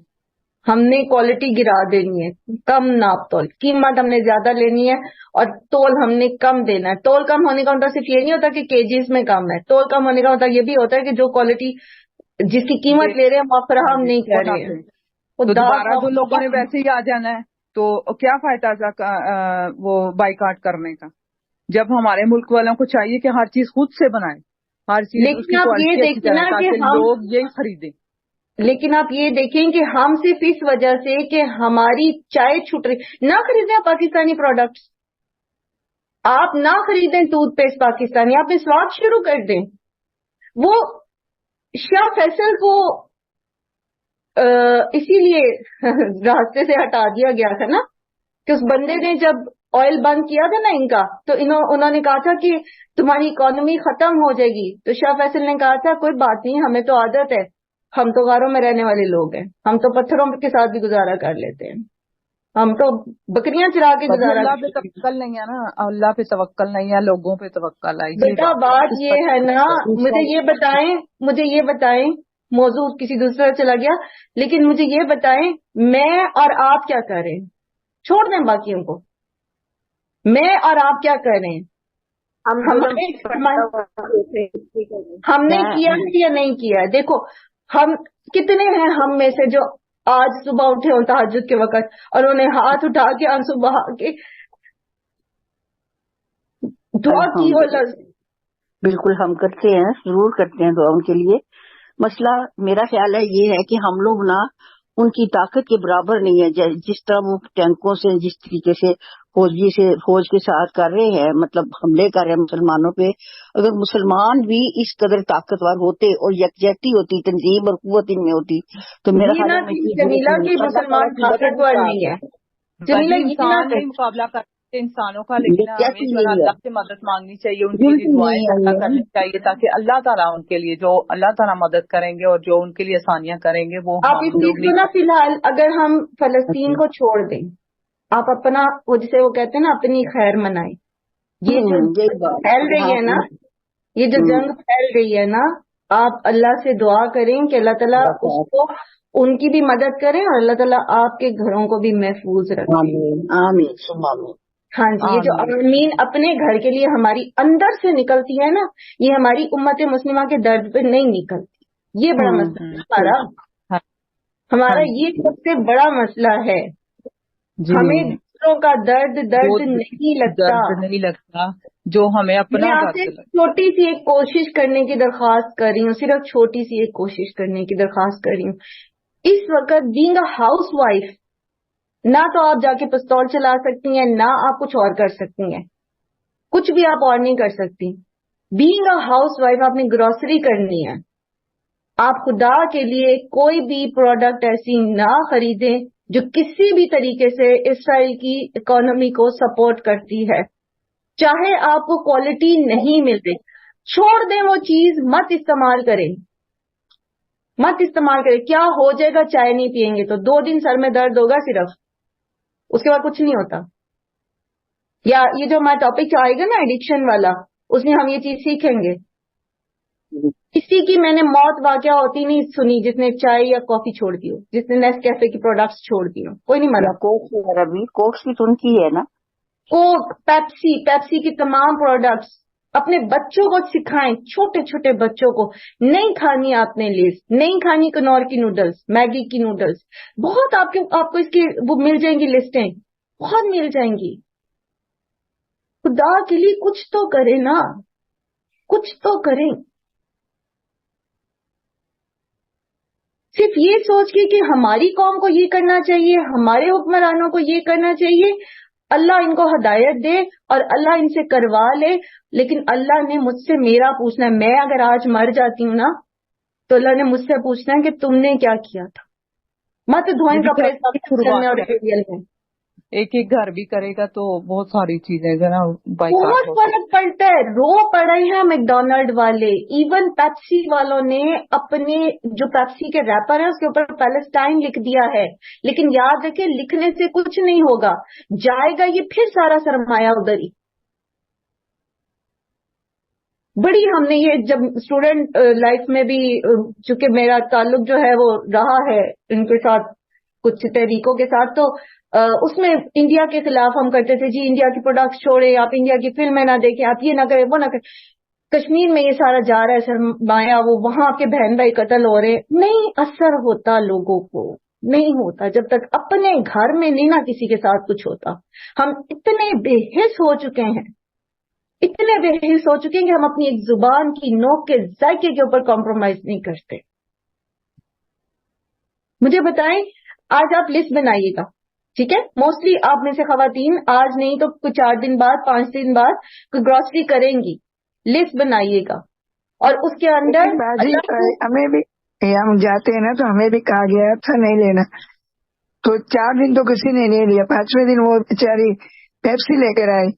ہم نے کوالٹی گرا دینی ہے، کم ناپ تول، قیمت ہم نے زیادہ لینی ہے، اور تول ہم نے کم دینا ہے. تول کم ہونے کا مطلب صرف یہ نہیں ہوتا کہ کیجیز میں کم ہے، تول کم ہونے کا مطلب یہ بھی ہوتا ہے کہ جو کوالٹی جس کی قیمت لے رہے ہیں وہ فراہم نہیں کر رہے ہیں. تو دوبارہ جو لوگوں نے ویسے ہی آ جانا ہے تو کیا فائدہ تھا وہ بائیکاٹ کرنے کا، جب ہمارے ملک والوں کو چاہیے کہ ہر چیز خود سے بنائیں، ہر چیز اس لیکن کی آپ یہ کوالٹی اچھی دیکھیں کریں نا کہ تاکہ ہم، لوگ یہی خریدیں. لیکن آپ یہ دیکھیں کہ ہم صرف اس وجہ سے کہ ہماری چائے چھوٹ رہی، نہ خریدیں پاکستانی پروڈکٹس، آپ نہ خریدیں ٹوتھ پیسٹ پاکستانی، آپ مسواک شروع کر دیں. وہ شاہ فیصل کو اسی لیے راستے سے ہٹا دیا گیا تھا نا، کہ اس بندے نے جب آئل بند کیا تھا نا ان کا، تو انہوں نے کہا تھا کہ تمہاری اکانومی ختم ہو جائے گی، تو شاہ فیصل نے کہا تھا کوئی بات نہیں، ہمیں تو عادت ہے، ہم تو غاروں میں رہنے والے لوگ ہیں، ہم تو پتھروں کے ساتھ بھی گزارا کر لیتے ہیں، ہم تو بکریاں چرا کے ابھی گزارا اللہ پہ کرتے ہیں. توکل نہیں ہے نا، اللہ پہ توکل نہیں ہے، لوگوں پہ توکل ہے. یہ بیٹا بات اس یہ ہے نا، پر مجھے یہ بتائیں موضوع کسی دوسرے چلا گیا، لیکن مجھے یہ بتائیں میں اور آپ کیا کر رہے ہیں؟ چھوڑ دیں باقیوں کو، میں اور آپ کیا کر رہے ہیں؟ ہم نے کیا یا نہیں کیا؟ دیکھو ہم کتنے ہیں ہم میں سے جو آج صبح اٹھے ہوں تہجد کے وقت اور انہیں ہاتھ اٹھا کے آنسو بہا کے دعا کی ہو. بالکل ہم کرتے ہیں، ضرور کرتے ہیں دعا ان کے لیے. مسئلہ میرا خیال ہے یہ ہے کہ ہم لوگ نا ان کی طاقت کے برابر نہیں ہے. جس طرح وہ ٹینکوں سے جس طریقے سے فوج کے ساتھ کر رہے ہیں، مطلب حملے کر رہے ہیں مسلمانوں پہ، اگر مسلمان بھی اس قدر طاقتور ہوتے اور یکجہتی ہوتی، تنظیم اور قوت ان میں ہوتی، تو میرا خیال ہے جمیلہ کی مسلمان طاقتور نہیں ہے. جمیلہ یہ نہ انسان بھی مقابلہ کرتے انسانوں کا، لیکن ہمیں جو ہے نا اللہ سے مدد مانگنی چاہیے، ان کے لیے دعائیں کرنا کرنی چاہیے، تاکہ اللہ تعالیٰ ان کے لیے جو اللہ تعالیٰ مدد کریں گے اور جو ان کے لیے آسانیاں کریں گے وہ آپ اس ہم چیز لوگ کو نہیں نا فی الحال اگر ہم فلسطین کو چھوڑ دیں، آپ اپنا وہ جسے وہ کہتے ہیں نا اپنی خیر منائیں. یہ جو پھیل رہی ہے نا، یہ جو جنگ پھیل رہی ہے نا، آپ اللہ سے دعا کریں کہ اللہ تعالیٰ اس کو ان کی بھی مدد کریں اور اللہ تعالیٰ آپ کے گھروں کو بھی محفوظ رکھیں. آمین. ہاں جی، یہ جو آمین اپنے گھر کے لیے ہماری اندر سے نکلتی ہے نا، یہ ہماری امت مسلمہ کے درد پہ نہیں نکلتی. یہ بڑا مسئلہ ہے ہمارا یہ سب سے بڑا مسئلہ ہے. ہمیں دوسروں کا درد نہیں لگتا. جو ہمیں اپنا میں آپ سے چھوٹی سی ایک کوشش کرنے کی درخواست کر رہی ہوں، صرف چھوٹی سی ایک کوشش کرنے کی درخواست کر رہی ہوں. اس وقت بینگ اے ہاؤس وائف، نہ تو آپ جا کے پستول چلا سکتی ہیں، نہ آپ کچھ اور کر سکتی ہیں، کچھ بھی آپ اور نہیں کر سکتی. بینگ اے ہاؤس وائف آپ نے گروسری کرنی ہے. آپ خدا کے لیے کوئی بھی پروڈکٹ ایسی نہ خریدیں جو کسی بھی طریقے سے اسرائیل کی اکانومی کو سپورٹ کرتی ہے، چاہے آپ کو کوالٹی نہیں مل رہی. چھوڑ دیں وہ چیز، مت استعمال کریں. کیا ہو جائے گا؟ چائے نہیں پیئیں گے تو 2 دن سر میں درد ہوگا صرف، اس کے بعد کچھ نہیں ہوتا. یا یہ جو ہمارا ٹاپک آئے گا نا ایڈکشن والا، اس میں ہم یہ چیز سیکھیں گے. کسی کی میں نے موت واقعہ ہوتی نہیں سنی جس نے چائے یا کافی چھوڑ دی ہو، جس نے نیس کیفے کی پروڈکٹس چھوڑ دی ہو، کوئی نہیں مرا. کوکس بھی تو ان کی ہے نا، کوک، پیپسی کی تمام پروڈکٹس. اپنے بچوں کو سکھائیں، چھوٹے چھوٹے بچوں کو نہیں کھانی آپ نے لیز، نہیں کھانی کنور کی نوڈلز، میگی کی نوڈلز. بہت آپ کو اس کی وہ مل جائیں گی لسٹیں، بہت مل جائیں گی. خدا کے لیے کچھ تو کریں نا، کچھ تو کریں. صرف یہ سوچ کے کہ ہماری قوم کو یہ کرنا چاہیے، ہمارے حکمرانوں کو یہ کرنا چاہیے، اللہ ان کو ہدایت دے اور اللہ ان سے کروا لے. لیکن اللہ نے مجھ سے میرا پوچھنا ہے. میں اگر آج مر جاتی ہوں نا تو اللہ نے مجھ سے پوچھنا ہے کہ تم نے کیا کیا تھا. مت دھوئیں کپڑے میں اور سیریل میں. ایک گھر بھی کرے گا تو بہت ساری چیزیں ذرا بہت فرق پڑتا ہے. رو پڑے ہیں میکڈونلڈ والے، ایون پیپسی والوں نے اپنے جو پیپسی کے ریپر ہے اس کے اوپر پیلسٹائن لکھ دیا ہے. لیکن یاد رکھیں لکھنے سے کچھ نہیں ہوگا، جائے گا یہ پھر سارا سرمایہ ادھر ہی. بڑی ہم نے یہ جب اسٹوڈنٹ لائف میں بھی، چونکہ میرا تعلق جو ہے وہ رہا ہے ان کے ساتھ کچھ تحریکوں کے ساتھ، تو اس میں انڈیا کے خلاف ہم کرتے تھے جی انڈیا کی پروڈکٹس چھوڑے، آپ انڈیا کی فلمیں نہ دیکھیں، آپ یہ نہ کریں وہ نہ کریں. کشمیر میں یہ سارا جا رہا ہے سرمایہ، وہ وہاں آپ کے بہن بھائی قتل ہو رہے. نہیں اثر ہوتا لوگوں کو، نہیں ہوتا جب تک اپنے گھر میں نہیں نہ کسی کے ساتھ کچھ ہوتا. ہم اتنے بے حس ہو چکے ہیں، اتنے بے حس ہو چکے ہیں کہ ہم اپنی ایک زبان کی نوک کے ذائقے کے اوپر کمپرومائز نہیں کرتے. مجھے بتائیں، آج آپ لسٹ بنائیے گا، ٹھیک ہے؟ موسٹلی آپ میں سے خواتین آج نہیں تو کچھ 4 دن بعد 5 دن بعد کوئی گروسری کریں گی، لسٹ بنائیے گا اور اس کے اندر لیکن باجی اللہ کو ہمیں بھی ہم جاتے ہیں نا تو ہمیں بھی کہا گیا تھا نہیں لینا، تو 4 دن تو کسی نے نہیں لیا، 5ویں دن وہ بیچاری پیپسی لے کر آئی،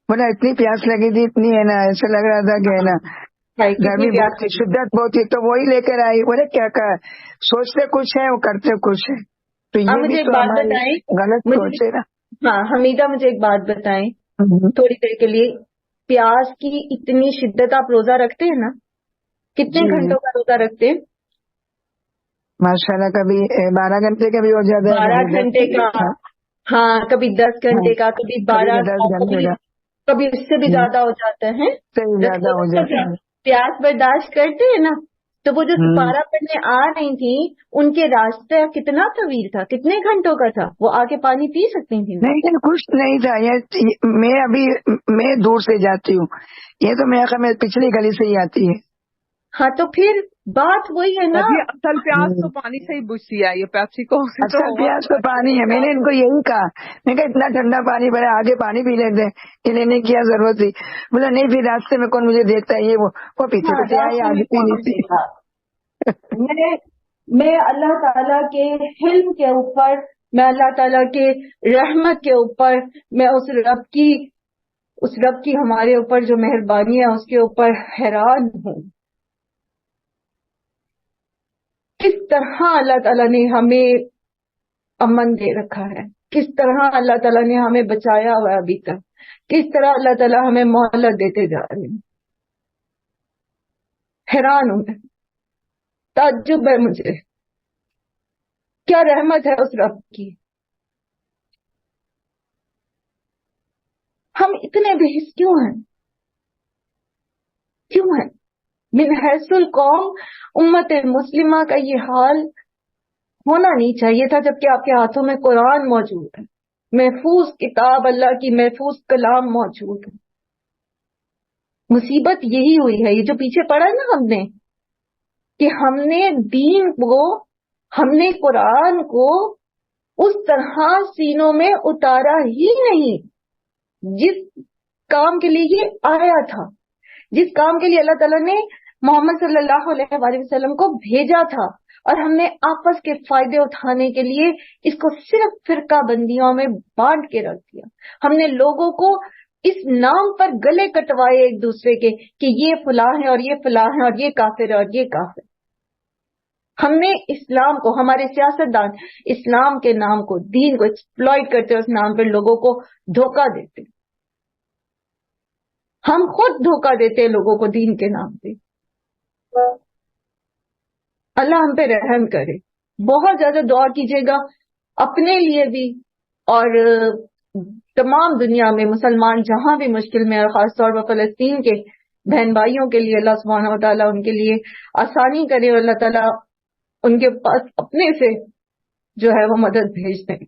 بولا اتنی پیاس لگی تھی، اتنی ہے نا ایسا لگ رہا تھا کہ ہے نا کتنی گرمی پیاس بہت تھی، لگی۔ شدت بہت تھی، تو وہی لے کر آئی۔ بولے کیا کہا، سوچتے کچھ ہے وہ کرتے کچھ ہے، تو آپ یہ بھی مجھے ایک تو بات ہماری بتائیں، غلط مجھے سوچ ہے نا۔ ہاں حمیدہ مجھے ایک بات بتائیں ہوں۔ تھوڑی دیر کے لیے، پیاس کی اتنی شدت آپ روزہ رکھتے ہیں نا؟ کتنے جی گھنٹوں کا روزہ رکھتے ہیں؟ ماشاء اللہ، کبھی 12 گھنٹے کا بھی ہو جاتا ہے، 12 کبھی 10 گھنٹے کا، کا، ہاں کبھی 10 ہاں گھنٹے کا، کبھی کبھی 12 10 گھنٹے کا، کبھی اس سے بھی زیادہ ہو جاتا ہے۔ سے بھی زیادہ ہو جاتا ہے۔ پیاس برداشت کرتے ہیں نا، تو وہ جو ہوں۔ سپارہ پڑھنے آ رہی تھی ان کے راستہ کتنا طویل تھا، کتنے گھنٹوں کا تھا، وہ آگے پانی پی سکتی تھی؟ نہیں کچھ نہیں تھا، میں دور سے جاتی ہوں، یہ تو میرے خیال میں پچھلی گلی سے ہی آتی ہے۔ ہاں تو پھر بات وہی ہے نا۔ ابھی اصل پیاس تو پانی سے ہی بجھتی ہے، یہ پیپسی کو سے تو اصل اور پیاس تو پانی ہے، میں نے ان کو یہی کہا، میں کہا اتنا ٹھنڈا پانی بھرا، آگے پانی پی لیتے، یہ لینے کی کیا ضرورت تھی؟ بولا نہیں پھر راستے میں کون مجھے دیکھتا ہے، یہ وہ پیچھے ہاں پیچھے آئی، راستے میں آگے پی لی کون تھی۔ دیکھا؟ میں اللہ تعالیٰ کے حلم کے اوپر، میں اللہ تعالیٰ کے رحمت کے اوپر، میں اس رب کی ہمارے اوپر جو مہربانی ہے اس کے اوپر حیران ہوں، کس طرح اللہ تعالیٰ نے ہمیں امن دے رکھا ہے، کس طرح اللہ تعالیٰ نے ہمیں بچایا ہوا ہے ابھی تک، کس طرح اللہ تعالیٰ ہمیں مہلت دیتے جا رہے ہیں۔ حیران ہوں میں، تعجب ہے مجھے، کیا رحمت ہے اس رب کی۔ ہم اتنے بےحس کیوں ہیں؟ کیوں ہیں؟ من حیث القوم امت مسلمہ کا یہ حال ہونا نہیں چاہیے تھا، جبکہ آپ کے ہاتھوں میں قرآن موجود ہے، محفوظ کتاب، اللہ کی محفوظ کلام موجود ہے۔ مصیبت یہی ہوئی ہے، یہ جو پیچھے پڑا نا ہم نے، کہ ہم نے دین کو، ہم نے قرآن کو اس طرح سینوں میں اتارا ہی نہیں جس کام کے لیے یہ آیا تھا، جس کام کے لیے اللہ تعالیٰ نے محمد صلی اللہ علیہ وآلہ وسلم کو بھیجا تھا، اور ہم نے آپس کے فائدے اٹھانے کے لیے اس کو صرف فرقہ بندیوں میں بانٹ کے رکھ دیا۔ ہم نے لوگوں کو اس نام پر گلے کٹوائے ایک دوسرے کے کہ یہ فلاں ہے اور یہ فلاں ہے اور یہ کافر ہے اور یہ کافر۔ ہم نے اسلام کو، ہمارے سیاستدان اسلام کے نام کو، دین کو ایکسپلائٹ کرتے، اس نام پر لوگوں کو دھوکہ دیتے۔ ہم خود دھوکہ دیتے ہیں لوگوں کو دین کے نام پہ۔ اللہ ہم پہ رحم کرے۔ بہت زیادہ دعا کیجیے گا اپنے لیے بھی، اور تمام دنیا میں مسلمان جہاں بھی مشکل میں، اور خاص طور پر فلسطین کے بہن بھائیوں کے لیے اللہ سبحانہ و تعالیٰ ان کے لیے آسانی کرے، اور اللہ تعالیٰ ان کے پاس اپنے سے جو ہے وہ مدد بھیج دیں،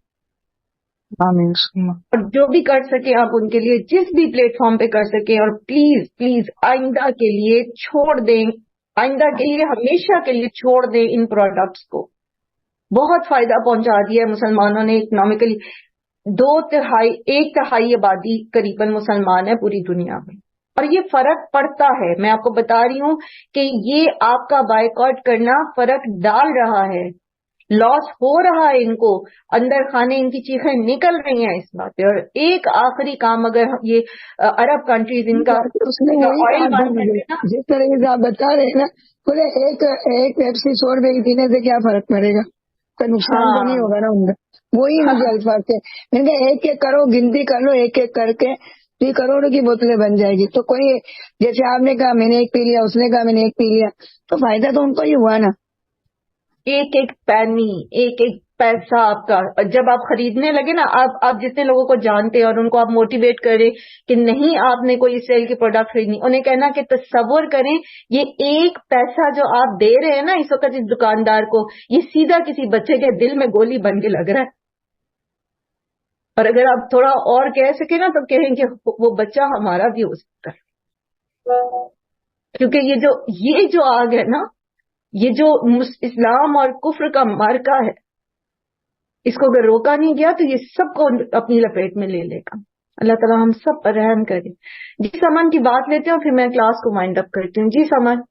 آمین۔ اور جو بھی کر سکے آپ ان کے لیے، جس بھی پلیٹ فارم پہ کر سکے، اور پلیز پلیز آئندہ کے لیے چھوڑ دیں، آئندہ کے لیے ہمیشہ کے لیے چھوڑ دیں ان پروڈکٹس کو۔ بہت فائدہ پہنچا دیا ہے مسلمانوں نے اکنامکلی، 1/3 آبادی قریباً مسلمان ہے پوری دنیا میں، اور یہ فرق پڑتا ہے۔ میں آپ کو بتا رہی ہوں کہ یہ آپ کا بائیکاٹ کرنا فرق ڈال رہا ہے، لاس ہو رہا ہے، ان کو اندر خانے ان کی چیخیں نکل رہی ہیں اس بات پہ۔ اور ایک آخری کام، اگر یہ عرب کنٹریز ان کا اس نے وہی آئل کہا تھا بند کر مجھے، دے نا، جس طرح سے آپ بتا رہے ہیں نا، بولے ایک پیپسی 100 روپے کی پینے سے کیا فرق پڑے گا، کوئی نقصان تو نہیں ہوگا نا ان کا۔ وہی مجھے الفاظ تھے، میں نے کہا ایک ایک کرو، گنتی کر لو، ایک ایک کر کے 3 کروڑ کی بوتلیں بن جائے گی، تو کوئی جیسے آپ نے کہا میں نے ایک پی لیا، اس نے کہا میں نے ایک پی لیا، تو فائدہ تو ان کو ہی ہوا نا۔ ایک ایک پینی، ایک ایک پیسہ آپ کا جب آپ خریدنے لگے نا، آپ جتنے لوگوں کو جانتے ہیں اور ان کو آپ موٹیویٹ کریں کہ نہیں آپ نے کوئی اسرائیل کی پروڈکٹ خریدنی، انہیں کہنا کہ تصور کریں یہ ایک پیسہ جو آپ دے رہے ہیں نا اس وقت اس دکاندار کو، یہ سیدھا کسی بچے کے دل میں گولی بن کے لگ رہا ہے۔ اور اگر آپ تھوڑا اور کہہ سکیں نا تو کہیں کہ وہ بچہ ہمارا بھی ہو سکتا ہے، کیونکہ یہ جو آگ ہے نا یہ جو اسلام اور کفر کا مارکا ہے، اس کو اگر روکا نہیں گیا تو یہ سب کو اپنی لپیٹ میں لے لے گا. اللہ تعالیٰ ہم سب پر رحم کرے. جی سامان کی بات لیتے ہیں اور پھر میں کلاس کو وائنڈ اپ کرتی ہوں. جی سامان.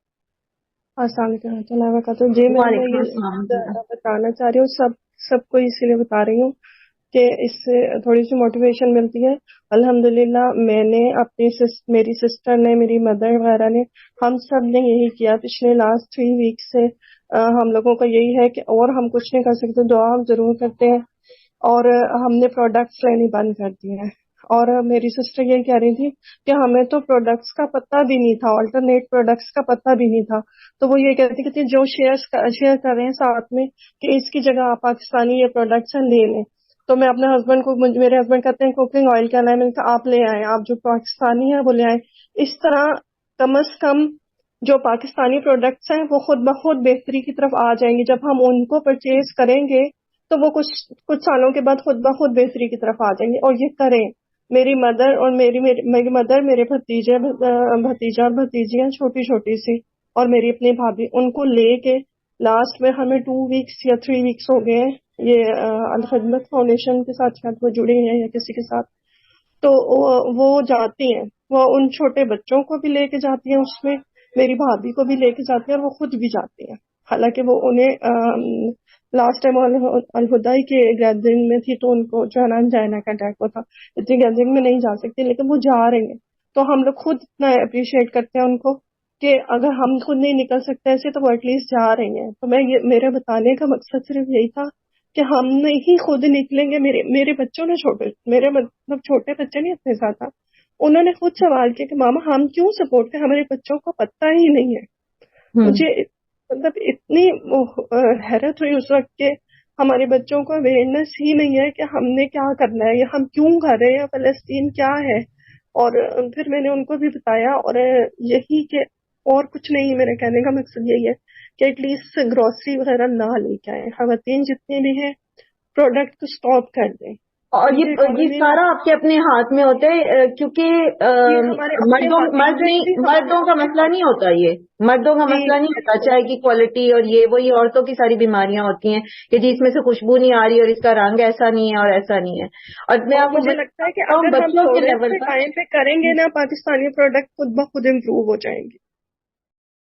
السلام علیکم ورحمۃ اللہ وبرکاتہ. جی میں وعلیکم یہ السلام. بتانا چاہ رہی ہوں، سب کو اسی لیے بتا رہی ہوں کہ اس سے تھوڑی سی موٹیویشن ملتی ہے. الحمدللہ میں نے میری سسٹر نے، میری مدر وغیرہ نے، ہم سب نے یہی کیا پچھلے لاسٹ 3 ویک سے. ہم لوگوں کا یہی ہے کہ اور ہم کچھ نہیں کر سکتے، دعا ہم ضرور کرتے ہیں. اور ہم نے پروڈکٹس لینی بند کر دیے ہیں. اور میری سسٹر یہ کہہ رہی تھی کہ ہمیں تو پروڈکٹس کا پتہ بھی نہیں تھا، آلٹرنیٹ پروڈکٹس کا پتہ بھی نہیں تھا. تو وہ یہ کہتی کہ جو شیئر کر رہے ہیں ساتھ میں کہ اس کی جگہ آپ پاکستانی یہ پروڈکٹس ہیں لے لیں. تو میں اپنے ہسبینڈ کو، میرے ہسبینڈ کہتے ہیں کوکنگ آئل کیا لائیں، میں نے کہا آپ لے آئیں، آپ جو پاکستانی ہیں وہ لے آئیں. اس طرح کم از کم جو پاکستانی پروڈکٹس ہیں وہ خود بخود بہتری کی طرف آ جائیں گے. جب ہم ان کو پرچیز کریں گے تو وہ کچھ سالوں کے بعد خود بخود بہتری کی طرف آ جائیں گے. اور یہ کریں. میری مدر اور میری مدر، میرے بھتیجا اور بھتیجیاں چھوٹی چھوٹی سی، اور میری اپنی بھابھی، ان کو لے کے لاسٹ میں ہمیں 2 ویکس یا 3 ویکس ہو گئے ہیں. یہ الخدمت فاؤنڈیشن کے ساتھ شاید وہ جڑے ہیں یا کسی کے ساتھ. تو وہ جاتی ہیں، وہ ان چھوٹے بچوں کو بھی لے کے جاتی ہیں، اس میں میری بھابھی کو بھی لے کے جاتی ہیں، اور وہ خود بھی جاتی ہیں. حالانکہ وہ انہیں لاسٹ ٹائم الہدائی کے گیدرنگ میں تھی تو ان کو جو ہے نا انجائنا کا اٹیک ہوا تھا، اتنی گیدرنگ میں نہیں جا سکتی، لیکن وہ جا رہی ہیں. تو ہم لوگ خود اتنا اپریشیٹ کرتے ہیں ان کو کہ اگر ہم خود نہیں نکل سکتے ایسے تو وہ ایٹ لیسٹ جا رہی ہیں. تو میرے بتانے کا مقصد صرف یہی تھا کہ ہم نہیں خود نکلیں گے. میرے بچوں نے میرے مطلب چھوٹے بچے نہیں اپنے ساتھ تھا، انہوں نے خود سوال کیا کہ ماما ہم کیوں سپورٹ کریں، ہمارے بچوں کو پتہ ہی نہیں ہے. مجھے مطلب اتنی حیرت ہوئی اس وقت کہ ہمارے بچوں کو اویئرنیس ہی نہیں ہے کہ ہم نے کیا کرنا ہے، یا ہم کیوں کر رہے ہیں، فلسطین کیا ہے. اور پھر میں نے ان کو بھی بتایا، اور یہی کہ اور کچھ نہیں. میرے کہنے کا مقصد یہی ہے کہ ایٹ لیسٹ گروسری وغیرہ نہ لے کے آئیں. خواتین جتنے بھی ہیں پروڈکٹ کو اسٹاپ کر دیں. اور یہ سارا آپ کے اپنے ہاتھ میں ہوتا ہے، کیونکہ مردوں کا مسئلہ نہیں ہوتا. یہ مردوں کا مسئلہ نہیں ہوتا. چائے کی کوالٹی اور وہی عورتوں کی ساری بیماریاں ہوتی ہیں کہ جس میں سے خوشبو نہیں آ رہی اور اس کا رنگ ایسا نہیں ہے اور ایسا نہیں ہے. اور میں آپ کو مجھے لگتا ہے کہ اگر ہم بچوں کے تھوڑے لیول سے ٹائم پہ کریں گے نا، پاکستانی پروڈکٹ خود بخود امپروو ہو جائیں گے.